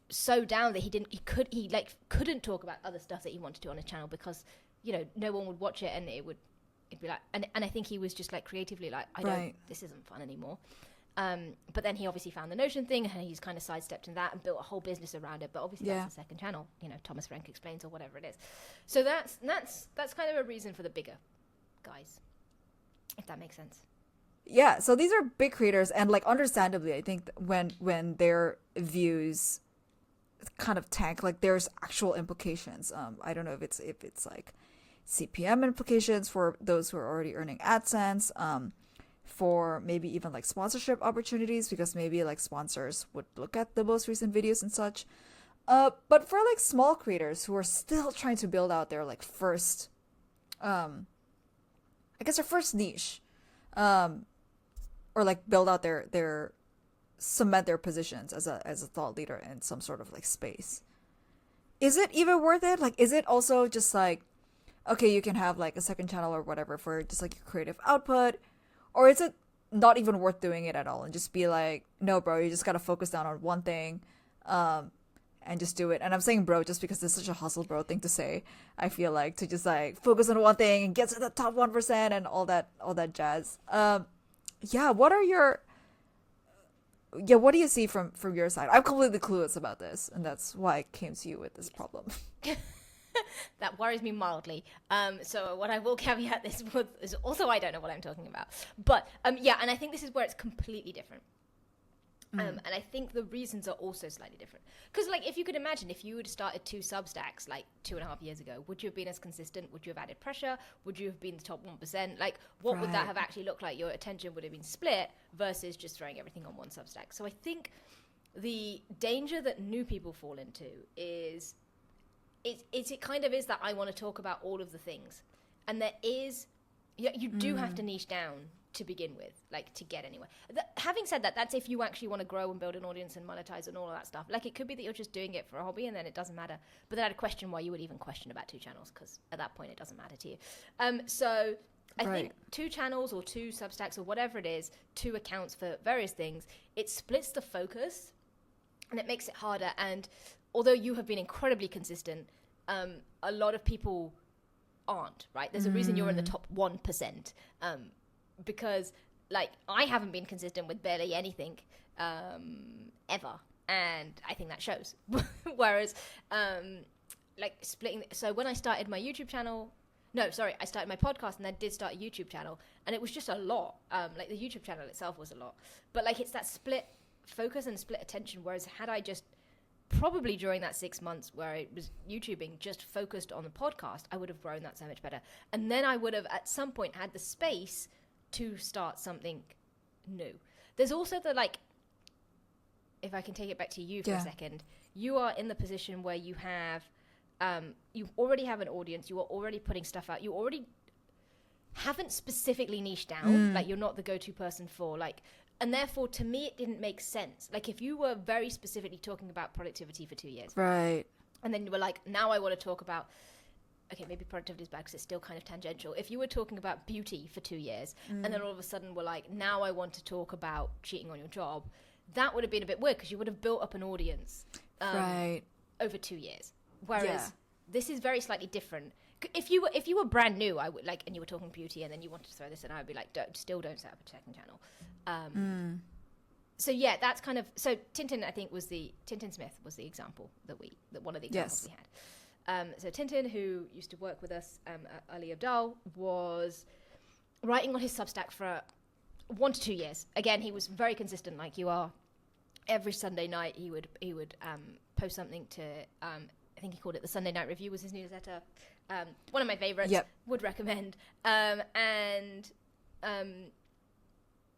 so down that he couldn't talk about other stuff that he wanted to on his channel because, no one would watch it, and it'd be like, and I think he was just like creatively like, this isn't fun anymore. But then he obviously found the Notion thing, and he's kind of sidestepped in that and built a whole business around it. But obviously that's the second channel, Thomas Frank Explains or whatever it is. So that's kind of a reason for the bigger guys, if that makes sense. Yeah, so these are big creators, and like understandably, I think when their views kind of tank, like there's actual implications. I don't know if it's like CPM implications for those who are already earning AdSense. For maybe even like sponsorship opportunities, because maybe like sponsors would look at the most recent videos and such. But for like small creators who are still trying to build out their like first, I guess their first niche, or like build out their cement their positions as a thought leader in some sort of like space. Is it even worth it? Like, is it also just like, okay, you can have like a second channel or whatever for just like your creative output? Or is it not even worth doing it at all and just be like, no, bro, you just got to focus down on one thing and just do it. And I'm saying bro just because it's such a hustle bro thing to say. I feel like to just like focus on one thing and get to the top 1% and all that jazz. What do you see from your side? I'm completely clueless about this, and that's why I came to you with this problem. That worries me mildly. So what I will caveat this with is also I don't know what I'm talking about. But and I think this is where it's completely different. And I think the reasons are also slightly different. Because like if you could imagine, if you had started 2 Substacks like 2.5 years ago, would you have been as consistent? Would you have added pressure? Would you have been the top 1%? Like what would that have actually looked like? Your attention would have been split versus just throwing everything on one Substack. So I think the danger that new people fall into is it kind of is that I want to talk about all of the things. And there is, you do have to niche down to begin with, like, to get anywhere. Having said that, that's if you actually want to grow and build an audience and monetize and all of that stuff. Like, it could be that you're just doing it for a hobby and then it doesn't matter. But then I'd question why you would even question about 2 channels, because at that point it doesn't matter to you. So I think 2 channels or 2 Substacks or whatever it is, 2 accounts for various things, it splits the focus and it makes it harder. And although you have been incredibly consistent, a lot of people aren't, right? There's a reason you're in the top 1%. Because, like, I haven't been consistent with barely anything ever, and I think that shows. Whereas, like, splitting... So when I started my YouTube channel... No, sorry, I started my podcast and then did start a YouTube channel, and it was just a lot. Like, the YouTube channel itself was a lot. But, like, it's that split focus and split attention, whereas had I just... Probably during that 6 months where I was YouTubing, just focused on the podcast, I would have grown that so much better. And then I would have, at some point, had the space to start something new. There's also the, like, if I can take it back to you for a second, you are in the position where you have, you already have an audience, you are already putting stuff out, you already haven't specifically niched down, like, you're not the go-to person for, like, and therefore, to me, it didn't make sense. Like, if you were very specifically talking about productivity for 2 years. Right. And then you were like, now I want to talk about, okay, maybe productivity is bad because it's still kind of tangential. If you were talking about beauty for 2 years, and then all of a sudden we're like, now I want to talk about cheating on your job, that would have been a bit weird because you would have built up an audience over 2 years. Whereas this is very slightly different. If you were brand new, I would like, and you were talking beauty, and then you wanted to throw this in, I would be like, don't set up a second channel. So yeah, that's kind of, so Tintin Smith was the example that one of the examples we had. So Tintin, who used to work with us at Ali Abdal, was writing on his Substack for 1 to 2 years. Again, he was very consistent, like you are. Every Sunday night, he would post something to. I think he called it the Sunday Night Review was his newsletter. One of my favorites. Would recommend.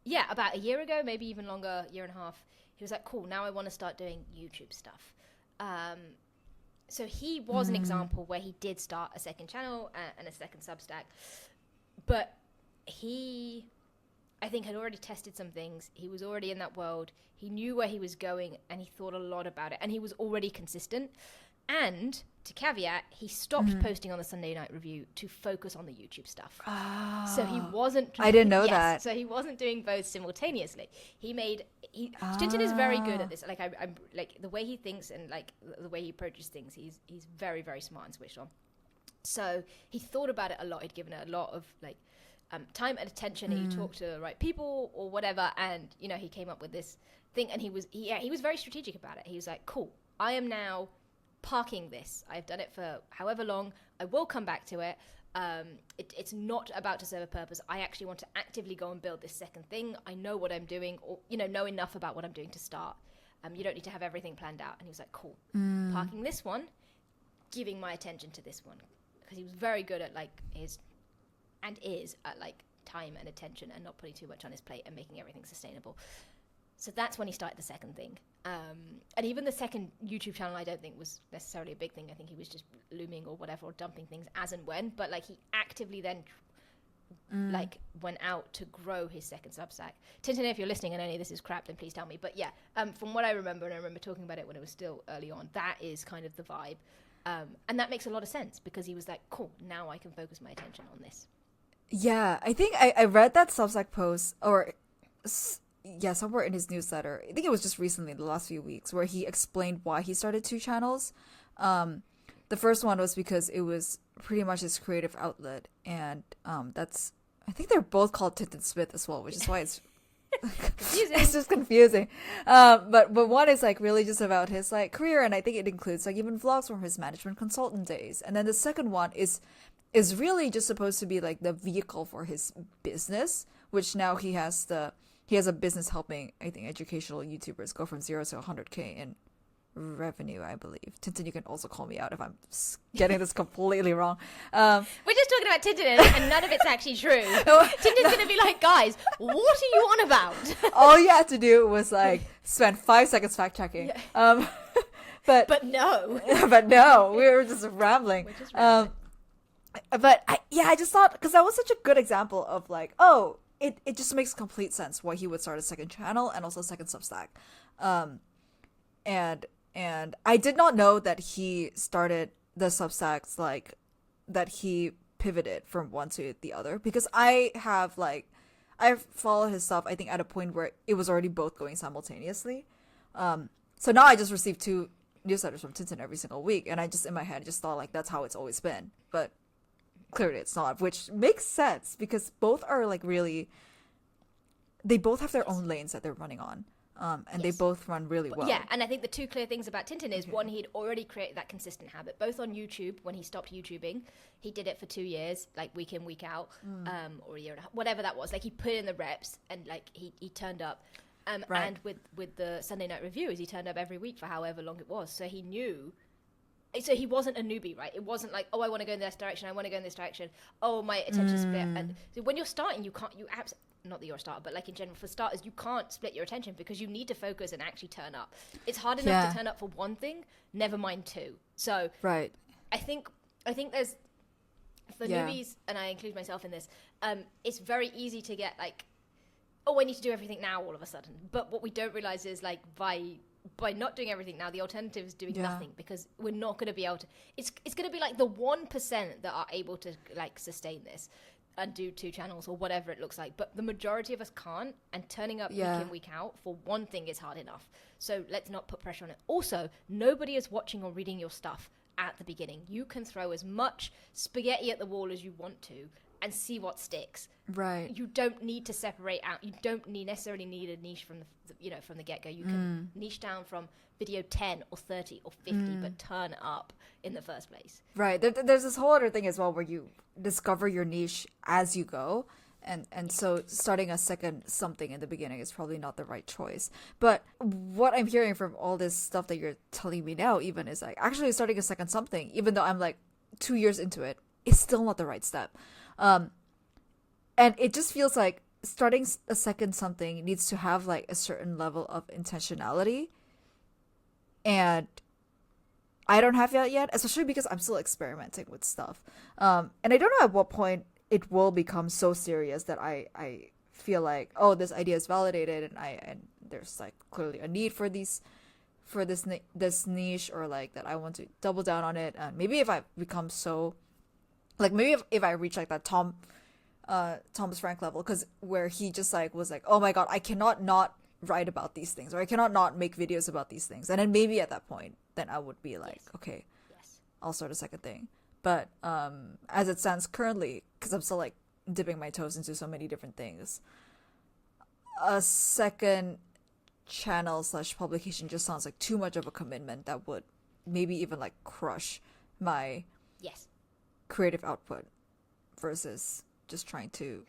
Yeah, about a year ago, maybe even longer, year and a half, he was like, cool, now I want to start doing YouTube stuff. So he was an example where he did start a second channel and a second Substack. But he, I think, had already tested some things. He was already in that world. He knew where he was going, and he thought a lot about it. And he was already consistent. And to caveat, he stopped posting on the Sunday Night Review to focus on the YouTube stuff. So he wasn't. I didn't know that. So he wasn't doing both simultaneously. Tintin is very good at this. Like I'm like the way he thinks and like the way he approaches things. He's very, very smart and switched on. So he thought about it a lot. He'd given it a lot of like time and attention. He talked to the right people or whatever, and he came up with this thing. And he was very strategic about it. He was like, cool, I am now parking this. I've done it for however long. I will come back to it. It's not about to serve a purpose. I actually want to actively go and build this second thing. I know what I'm doing, or know enough about what I'm doing to start. You don't need to have everything planned out. And he was like, cool, parking this one, giving my attention to this one, because he was very good at is at time and attention and not putting too much on his plate and making everything sustainable. So that's when he started the second thing. And even the second YouTube channel, I don't think was necessarily a big thing. I think he was just looming or whatever, or dumping things as and when. But he actively then went out to grow his second Substack. Tintin, if you're listening and any of this is crap, then please tell me. But yeah, from what I remember, and I remember talking about it when it was still early on, that is kind of the vibe. And that makes a lot of sense because he was like, cool, now I can focus my attention on this. Yeah, I think I read that Substack post, or... somewhere in his newsletter. I think it was just recently, the last few weeks, where he explained why he started 2 channels. The first one was because it was pretty much his creative outlet, and I think they're both called Tintin Smith as well, which is why it's confusing. It's just confusing. But one is really just about his career, and I think it includes even vlogs from his management consultant days. And then the second one is really just supposed to be the vehicle for his business, which now he has a business helping, I think, educational YouTubers go from 0 to 100K in revenue, I believe. Tintin, you can also call me out if I'm getting this completely wrong. We're just talking about Tintin and none of it's actually true. Tintin's going to be like, guys, what are you on about? All you had to do was spend 5 seconds fact checking. Yeah. But no. But no, we were just rambling. We're just rambling. But I just thought, because that was such a good example of like, oh, it just makes complete sense why he would start a second channel and also a second Substack. And I did not know that he started the Substacks, like, that he pivoted from one to the other, because I followed his stuff, I think, at a point where it was already both going simultaneously. So now I just receive 2 newsletters from Tintin every single week, and I just, in my head, just thought like that's how it's always been. But clearly it's not, which makes sense because both are like really, they both have their own lanes that they're running on. And they both run really well. Yeah, and I think the 2 clear things about Tintin is, one, he'd already created that consistent habit, both on YouTube. When he stopped YouTubing, he did it for 2 years, like week in, week out, or a year and a half, whatever that was. Like, he put in the reps, and like he turned up. Right. And with the Sunday Night Reviews, he turned up every week for however long it was. So he knew. So he wasn't a newbie, right? It wasn't like, oh, I want to go in this direction, I want to go in this direction. Oh, my attention split. And so when you're starting, not that you're a starter, but like in general, for starters, you can't split your attention because you need to focus and actually turn up. It's hard enough to turn up for one thing, never mind 2. So right. I think there's, for newbies, and I include myself in this, it's very easy to get like, oh, I need to do everything now all of a sudden. But what we don't realize is like by not doing everything now, the alternative is doing nothing, because we're not going to be able to, it's going to be like the 1% that are able to like sustain this and do 2 channels or whatever it looks like, but the majority of us can't, and turning up week in, week out for one thing is hard enough. So let's not put pressure on it. Also, nobody is watching or reading your stuff at the beginning. You can throw as much spaghetti at the wall as you want to and see what sticks. Right. You don't need to separate out. You don't necessarily need a niche from from the get-go. You can niche down from video 10 or 30 or 50, but turn up in the first place. Right. There's this whole other thing as well where you discover your niche as you go. And so starting a second something in the beginning is probably not the right choice. But what I'm hearing from all this stuff that you're telling me now even is like, actually starting a second something, even though I'm like 2 years into it, is still not the right step. And it just feels like starting a second something needs to have like a certain level of intentionality. And I don't have that yet, especially because I'm still experimenting with stuff. And I don't know at what point it will become so serious that I feel like, oh, this idea is validated, and there's like clearly a need for this niche, or like that I want to double down on it. And maybe if I become so, like maybe if I reach like that Thomas Frank level, because where he just like was like, oh my god, I cannot not write about these things, or I cannot not make videos about these things, and then maybe at that point then I would be like, okay, I'll start a second thing. But as it stands currently, because I'm still like dipping my toes into so many different things, a second channel / publication just sounds like too much of a commitment that would maybe even like crush my creative output, versus just trying to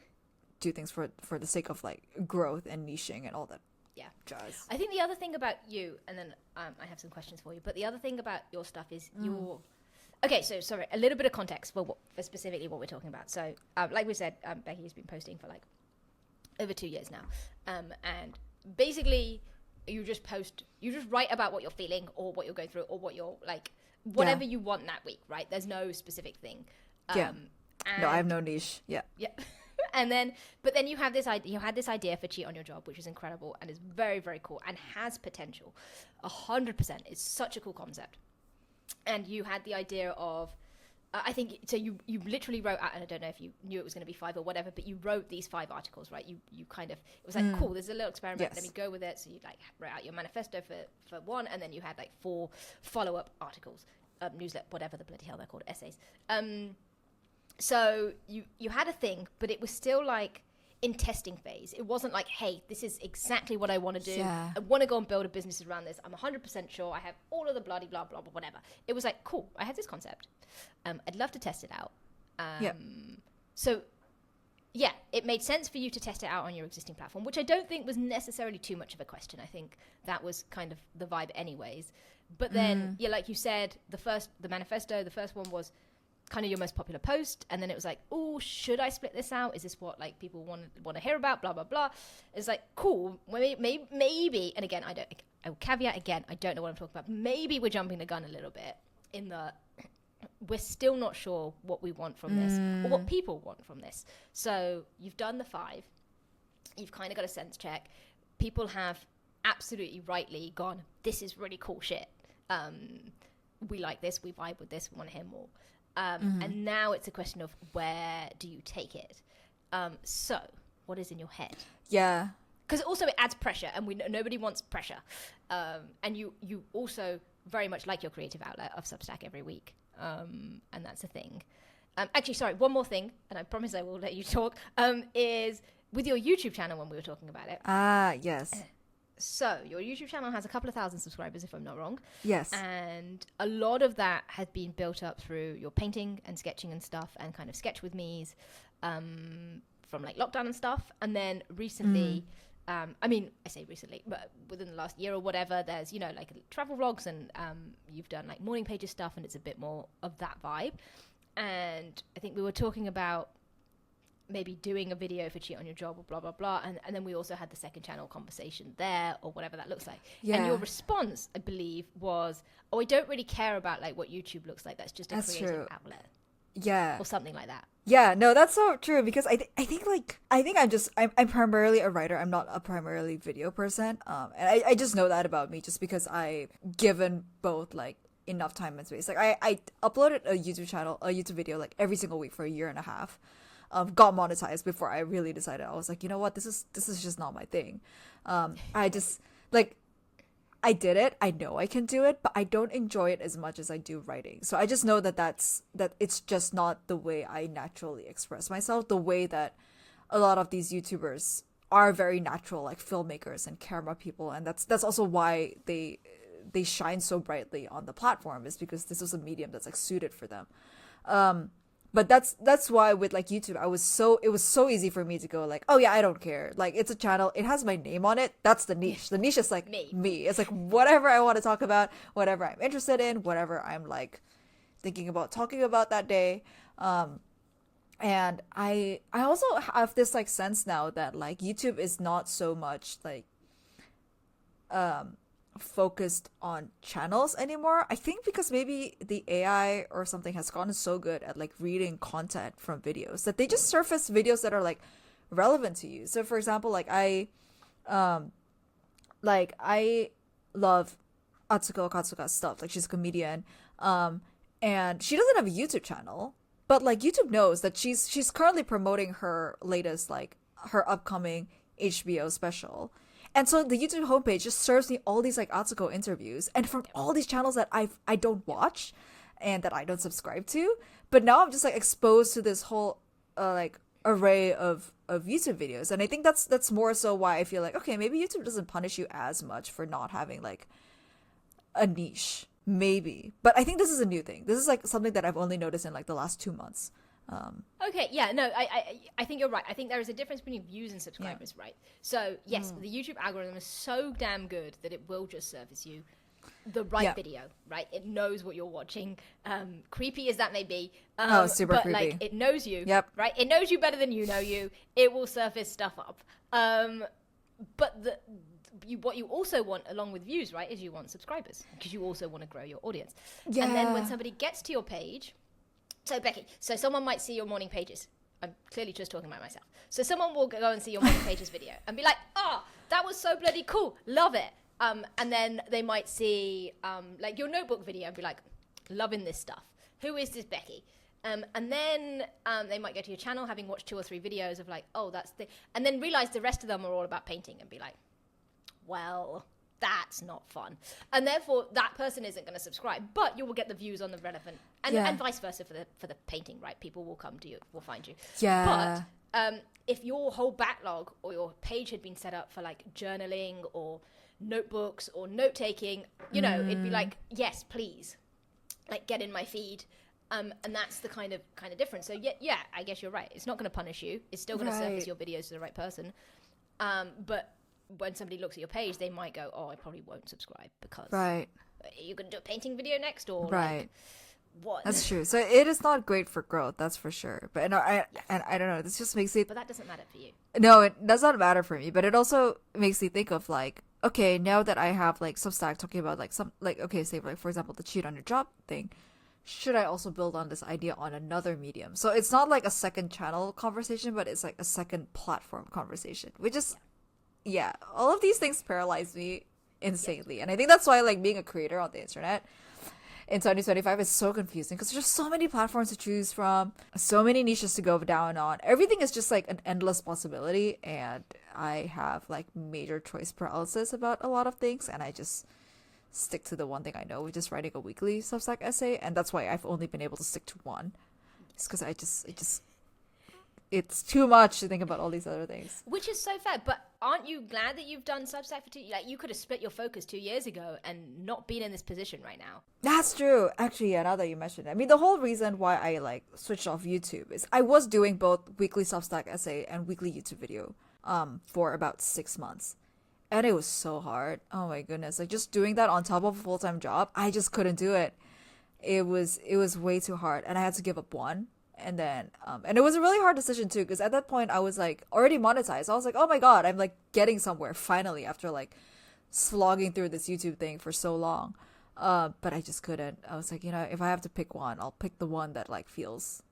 do things for the sake of like growth and niching and all that jazz. I think the other thing about you, and then I have some questions for you, but the other thing about your stuff is your... Okay, so sorry, a little bit of context for specifically what we're talking about. So, like we said, Becky has been posting for like over 2 years now, and basically you just write about what you're feeling or what you're going through or what you're like, whatever you want that week, right? There's no specific thing. No, I have no niche. Yeah. But then you have this idea. You had this idea for Cheat on Your Job, which is incredible and is very, very cool and has potential. 100%. It's such a cool concept. And you had the idea of, I think, so you literally wrote out, and I don't know if you knew it was going to be 5 or whatever, but you wrote these 5 articles, right? You kind of, it was like, cool, there's a little experiment, let me go with it. So you like wrote out your manifesto for one, and then you had like 4 follow-up articles, newsletter, whatever the bloody hell they're called, essays. So you had a thing, but it was still like in testing phase. It wasn't like, hey, this is exactly what I want to do. I want to go and build a business around this. I'm 100% sure. I have all of the bloody blah, blah, blah, whatever. It was like, cool, I have this concept. I'd love to test it out. So, yeah, it made sense for you to test it out on your existing platform, which I don't think was necessarily too much of a question. I think that was kind of the vibe anyways. But then, like you said, the manifesto, the first one was kind of your most popular post, and then it was like, oh, should I split this out? Is this what like people want to hear about? Blah blah blah. It's like, cool, maybe, and again, I will caveat again, I don't know what I'm talking about. Maybe we're jumping the gun a little bit in the we're still not sure what we want from this or what people want from this. So you've done the 5, you've kind of got a sense check. People have absolutely rightly gone, this is really cool shit. We like this, we vibe with this, we want to hear more. And now it's a question of where do you take it? So what is in your head? Yeah. Because also it adds pressure, and nobody wants pressure. And you also very much like your creative outlet of Substack every week. And that's a thing. Actually, sorry, one more thing, and I promise I will let you talk, is with your YouTube channel when we were talking about it. Ah, yes. So your YouTube channel has a couple of thousand subscribers, if I'm not wrong. Yes. And a lot of that has been built up through your painting and sketching and stuff, and kind of sketch with me's from like lockdown and stuff. And then recently, I mean, I say recently, but within the last year or whatever, there's, you know, like travel vlogs, and you've done like morning pages stuff, and it's a bit more of that vibe. And I think we were talking about maybe doing a video for Cheat on Your Job or blah, blah, blah. And then we also had the second channel conversation there, or whatever that looks like. Yeah. And your response, I believe, was, oh, I don't really care about like what YouTube looks like. That's just a creative outlet. Yeah. Or something like that. Yeah, no, that's so true, because I think I'm primarily a writer. I'm not a primarily video person. And I just know that about me, just because I've given both like enough time and space. Like I uploaded a YouTube video like every single week for a year and a half. Got monetized before I really decided. I was like, you know what, this is just not my thing. I just like, I did it. I know I can do it, but I don't enjoy it as much as I do writing. So I just know that it's just not the way I naturally express myself, the way that a lot of these YouTubers are very natural, like filmmakers and camera people. And that's also why they shine so brightly on the platform, is because this was a medium that's like suited for them. But that's why with like YouTube, it was so easy for me to go like, oh yeah, I don't care. Like, it's a channel, it has my name on it. That's the niche. The niche is like me. It's like whatever I want to talk about, whatever I'm interested in, whatever I'm like thinking about talking about that day. And I also have this like sense now that like YouTube is not so much like focused on channels anymore. I think because maybe the AI or something has gotten so good at like reading content from videos that they just surface videos that are like relevant to you. So for example, like I love Atsuko Katsuka's stuff. Like, she's a comedian, and she doesn't have a YouTube channel, but like YouTube knows that she's currently promoting her latest, like her upcoming HBO special. And so the YouTube homepage just serves me all these like Atsuko interviews, and from all these channels that I don't watch and that I don't subscribe to. But now I'm just like exposed to this whole like array of YouTube videos. And I think that's more so why I feel like, okay, maybe YouTube doesn't punish you as much for not having like a niche. Maybe. But I think this is a new thing. This is like something that I've only noticed in like the last 2 months. Okay, yeah, no, I think you're right. I think there is a difference between views and subscribers, right? So, yes, the YouTube algorithm is so damn good that it will just surface you the right video, right? It knows what you're watching. Creepy as that may be. Super but, creepy. Like, it knows you, right? It knows you better than you know you. It will surface stuff up. But what you also want, along with views, right, is you want subscribers, because you also want to grow your audience. Yeah. And then when somebody gets to your page... So, Becky, someone might see your morning pages. I'm clearly just talking about myself. So someone will go and see your morning pages video and be like, oh, that was so bloody cool. Love it. And then they might see like your notebook video and be like, loving this stuff. Who is this Becky? And then they might go to your channel having watched 2 or 3 videos of like, oh, that's the... And then realize the rest of them are all about painting and be like, well... that's not fun. And therefore, that person isn't going to subscribe, but you will get the views on the relevant, and vice versa for the painting, right? People will come to you, will find you. Yeah. But if your whole backlog or your page had been set up for like journaling or notebooks or note-taking, you know, it'd be like, yes, please, like get in my feed. And that's the kind of difference. So yeah, I guess you're right. It's not going to punish you. It's still going to surface your videos to the right person. But when somebody looks at your page, they might go, oh, I probably won't subscribe because are you going to do a painting video next, or like what? That's true. So it is not great for growth, that's for sure. But I don't know. This just makes it. But that doesn't matter for you. No, it does not matter for me. But it also makes me think of like, okay, now that I have like Substack talking about like some like okay, say like for example the cheat on your job thing, should I also build on this idea on another medium? So it's not like a second channel conversation, but it's like a second platform conversation, which is yeah, all of these things paralyze me insanely, and I think that's why like being a creator on the internet in 2025 is so confusing because there's just so many platforms to choose from, so many niches to go down on. Everything is just like an endless possibility, and I have like major choice paralysis about a lot of things, and I just stick to the one thing I know, which is writing a weekly Substack essay, and that's why I've only been able to stick to one. It's because it's too much to think about all these other things. Which is so fair, but aren't you glad that you've done Substack for 2 years? Like, you could have split your focus 2 years ago and not been in this position right now. That's true. Actually, yeah, now that you mentioned it. I mean, the whole reason why I like switched off YouTube is I was doing both weekly Substack essay and weekly YouTube video for about 6 months. And it was so hard. Oh my goodness. Like just doing that on top of a full-time job, I just couldn't do it. It was way too hard, and I had to give up one. And then and it was a really hard decision too, because at that point I was like already monetized. I was like, oh my god, I'm like getting somewhere finally after like slogging through this YouTube thing for so long. But I just couldn't. I was like, if I have to pick one, I'll pick the one that like feels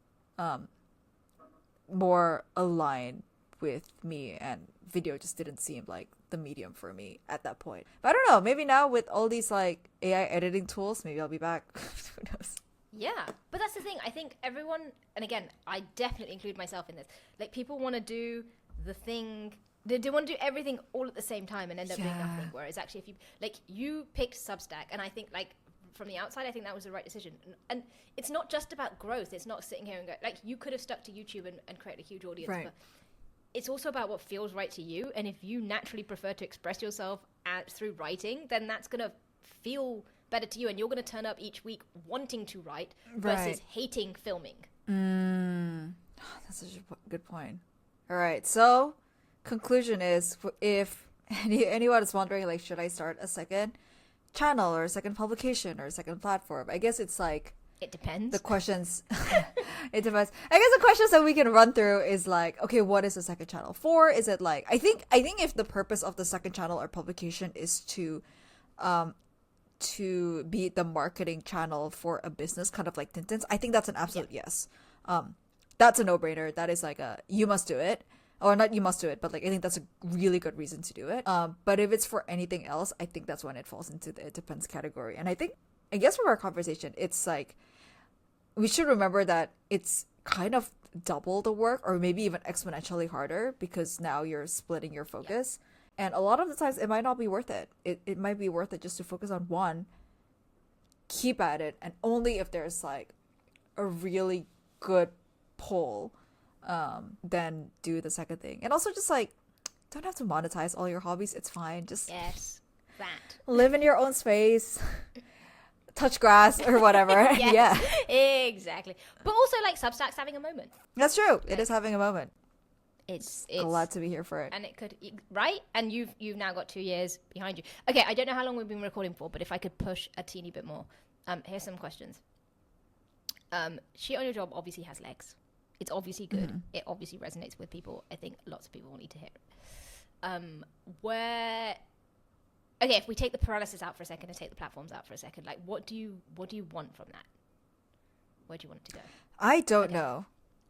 more aligned with me, and video just didn't seem like the medium for me at that point. But I don't know, maybe now with all these like AI editing tools, maybe I'll be back. Who knows? Yeah, but that's the thing. I think everyone, and again, I definitely include myself in this, like people want to do the thing, they want to do everything all at the same time and end up doing nothing. Whereas actually, if you picked Substack, and I think like from the outside, I think that was the right decision. And it's not just about growth. It's not sitting here and go, like you could have stuck to YouTube and created a huge audience. Right. But it's also about what feels right to you. And if you naturally prefer to express yourself through writing, then that's going to feel better to you, and you're going to turn up each week wanting to write versus hating filming. That's such a good point. All right, so conclusion is, if anyone is wondering, like, should I start a second channel or a second publication or a second platform, I guess it's like, it depends. The questions, it depends. I guess the questions that we can run through is like, okay, what is the second channel for? Is it like, I think if the purpose of the second channel or publication is to be the marketing channel for a business, kind of like Tintin's, I think that's an absolute yes. That's a no-brainer. That is like you must do it. Or not you must do it, but like I think that's a really good reason to do it. But if it's for anything else, I think that's when it falls into the it depends category. And I guess from our conversation, it's like, we should remember that it's kind of double the work, or maybe even exponentially harder, because now you're splitting your focus. Yeah. And a lot of the times it might not be worth it. It might be worth it just to focus on one, keep at it, and only if there's like a really good pull, then do the second thing. And also just like, don't have to monetize all your hobbies. It's fine. Just that. Live in your own space. Touch grass or whatever. Yeah, exactly. But also like Substack's having a moment. That's true. It is having a moment. It's glad to be here for it. And it could, right? And you've now got 2 years behind you. Okay, I don't know how long we've been recording for, but if I could push a teeny bit more. Here's some questions. Shit on your job obviously has legs. It's obviously good. Mm-hmm. It obviously resonates with people. I think lots of people will need to hear it. Okay, if we take the paralysis out for a second and take the platforms out for a second, like what do you want from that? Where do you want it to go? I don't know.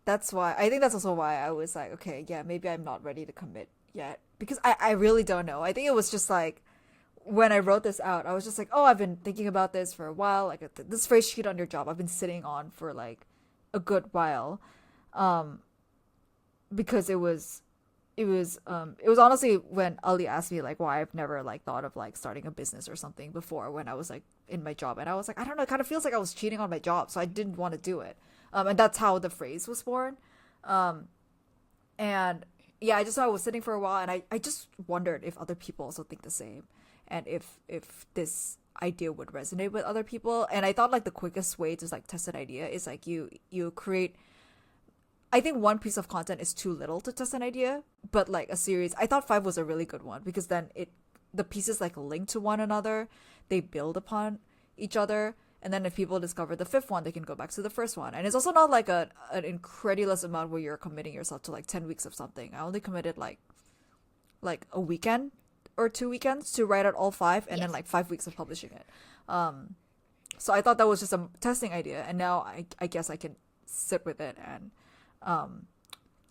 That's why, I think that's also why I was like, okay, yeah, maybe I'm not ready to commit yet, because I really don't know. I think it was just like, when I wrote this out, I was just like, oh, I've been thinking about this for a while. Like this phrase, "cheat on your job," I've been sitting on for like a good while, because it was honestly when Ali asked me like why I've never like thought of like starting a business or something before when I was like in my job, and I was like, I don't know, it kind of feels like I was cheating on my job, so I didn't want to do it. And that's how the phrase was born. And yeah, I was sitting for a while, and I just wondered if other people also think the same, and if this idea would resonate with other people. And I thought like the quickest way to like test an idea is like you create, I think one piece of content is too little to test an idea, but like a series, I thought 5 was a really good one, because then the pieces like link to one another, they build upon each other, And then if people discover the fifth one, they can go back to the first one. And it's also not like an incredulous amount where you're committing yourself to like 10 weeks of something. I only committed like a weekend or 2 weekends to write out all 5, and then like 5 weeks of publishing it. So I thought that was just a testing idea, and now I guess I can sit with it and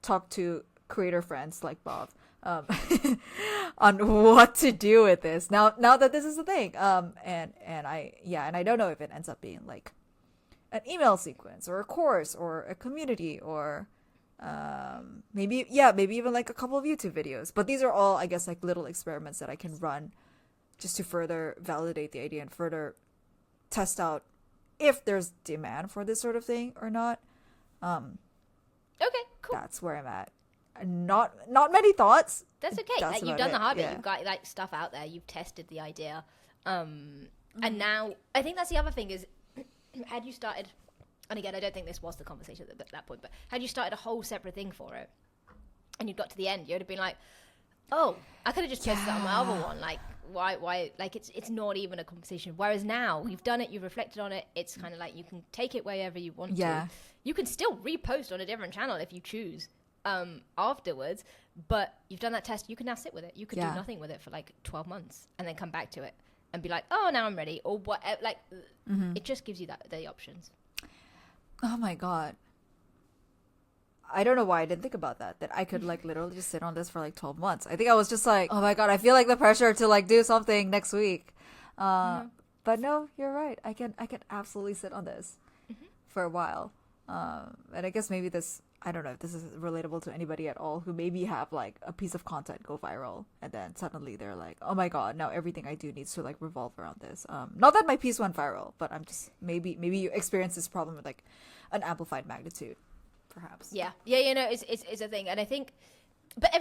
talk to creator friends like Bhav on what to do with this now that this is the thing. And I don't know if it ends up being like an email sequence or a course or a community or maybe even like a couple of YouTube videos. But these are all, I guess, like little experiments that I can run just to further validate the idea and further test out if there's demand for this sort of thing or not. Okay, cool. That's where I'm at. Not many thoughts. That's okay. Like, you've done the hard bit. You've got like stuff out there. You've tested the idea. And now I think that's the other thing is, had you started, and again, I don't think this was the conversation at that point, but had you started a whole separate thing for it and you got to the end, you would have been like, oh, I could have just posted that on my other one. Like, why? Like, it's not even a conversation. Whereas now you've done it, you've reflected on it. It's kind of like you can take it wherever you want to. You can still repost on a different channel if you choose afterwards, but you've done that test. You can now sit with it. You could do nothing with it for like 12 months and then come back to it and be like, oh, now I'm ready, or what? Like, it just gives you the options. Oh my god. I don't know why I didn't think about that I could like literally just sit on this for like 12 months. I think I was just like, oh my god, I feel like the pressure to like do something next week. But no, you're right. I can absolutely sit on this for a while. And I guess maybe this, I don't know if this is relatable to anybody at all who maybe have like a piece of content go viral and then suddenly they're like, oh my god, now everything I do needs to like revolve around this. Not that my piece went viral, but I'm just, maybe you experience this problem with like an amplified magnitude, perhaps. Yeah, you know, it's a thing. And I think, but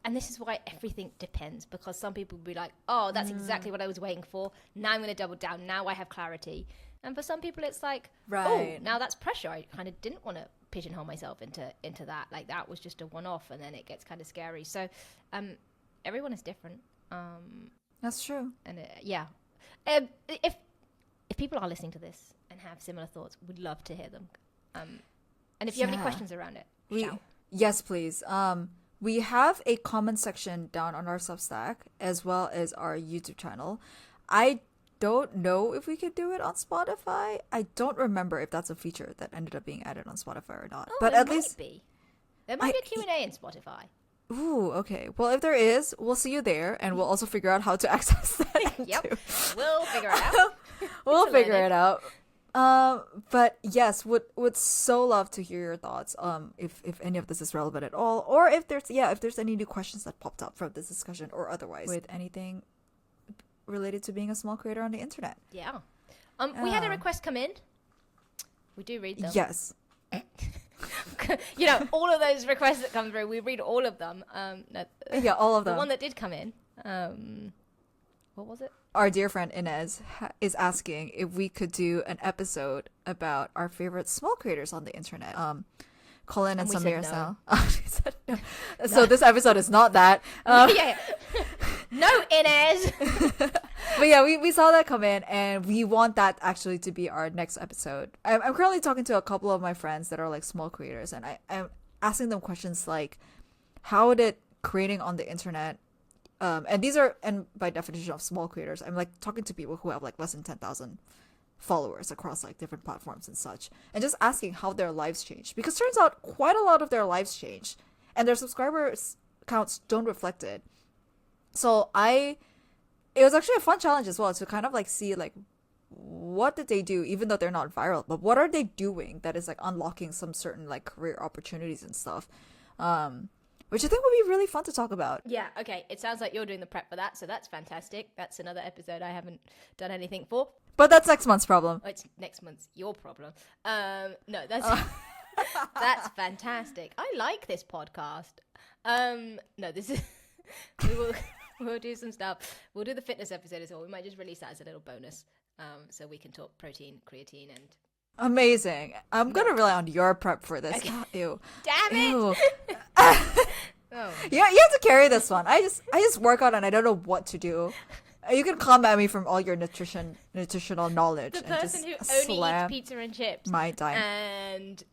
and this is why everything depends, because some people will be like, oh, that's exactly what I was waiting for. Now I'm going to double down. Now I have clarity. And for some people, it's like, oh, now that's pressure. I kind of didn't want to pigeonhole myself into that. Like, that was just a one-off, and then it gets kind of scary. So everyone is different. That's true. And if people are listening to this and have similar thoughts, we'd love to hear them. And if you have any questions around it, shout. Yes, please. We have a comment section down on our Substack as well as our YouTube channel. I don't know if we could do it on Spotify. I don't remember if that's a feature that ended up being added on Spotify or not. Oh, but at least there might be a Q&A in Spotify. Ooh, okay. Well, if there is, we'll see you there, and we'll also figure out how to access that. Yep, we'll figure it out. We'll figure it out. But yes, would so love to hear your thoughts. If any of this is relevant at all, or if there's any new questions that popped up from this discussion or otherwise with anything related to being a small creator on the internet. Yeah. We had a request come in. We do read them. Yes. You know, all of those requests that come through, we read all of them. Yeah, all of them. The one that did come in. What was it? Our dear friend Inez is asking if we could do an episode about our favorite small creators on the internet. Colin and Samir Sal. No. So this episode is not that. Yeah. No, Inez. But yeah, we saw that come in, and we want that actually to be our next episode. I'm currently talking to a couple of my friends that are like small creators, and I'm asking them questions like, how did creating on the internet, and these are, and by definition of small creators, I'm like talking to people who have like less than 10,000 followers across like different platforms and such, and just asking how their lives changed, because turns out quite a lot of their lives changed and their subscribers counts don't reflect it. So it was actually a fun challenge as well to kind of like see like what did they do, even though they're not viral, but what are they doing that is like unlocking some certain like career opportunities and stuff, which I think would be really fun to talk about. Yeah, okay. It sounds like you're doing the prep for that, so that's fantastic. That's another episode I haven't done anything for. But that's next month's problem. Oh, it's next month's your problem. No, that's that's fantastic. I like this podcast. No, this is we'll do some stuff. We'll do the fitness episode as well. We might just release that as a little bonus, so we can talk protein, creatine, and. Amazing. I'm gonna rely on your prep for this. Okay. Ew. Damn it. Ew. Oh. Yeah, you have to carry this one. I just work out and I don't know what to do. You can combat me from all your nutritional knowledge. The and person just who only slam eats pizza and chips my time. and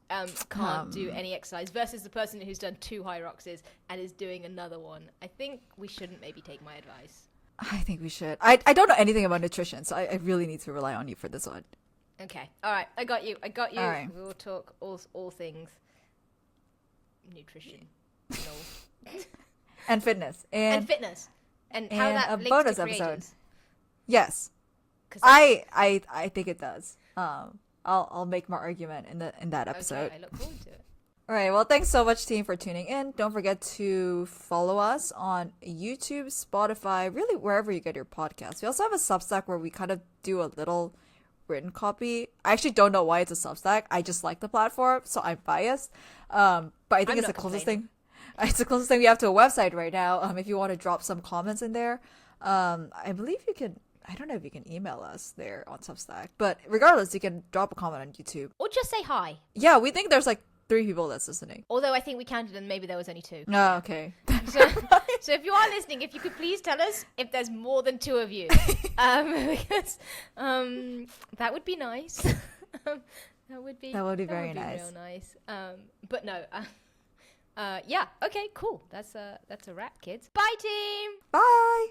can't do any exercise versus the person who's done 2 high roxes and is doing another one. I think we shouldn't maybe take my advice. I think we should. I don't know anything about nutrition, so I really need to rely on you for this one. Okay. All right. I got you. All right. We will talk all things nutrition. No. And fitness. And fitness. And how that a links bonus to episode. creators. Yes. 'Cause I think it does. I'll make my argument in that episode. Okay, I look forward to it. All right. Well, thanks so much, team, for tuning in. Don't forget to follow us on YouTube, Spotify, really wherever you get your podcasts. We also have a Substack where we kind of do a little written copy. I actually don't know why it's a Substack. I just like the platform, so I'm biased. But I think it's the closest thing. It's the closest thing we have to a website right now. If you want to drop some comments in there, I believe you can. I don't know if you can email us there on Substack, but regardless, you can drop a comment on YouTube Or just say hi. Yeah, we think there's like 3 people that's listening. Although I think we counted and maybe there was only 2. Oh, okay. So if you are listening, if you could please tell us if there's more than 2 of you, because that would be nice. That would be very nice. Real nice. But no. Yeah. Okay. Cool. That's a wrap, kids. Bye, team. Bye.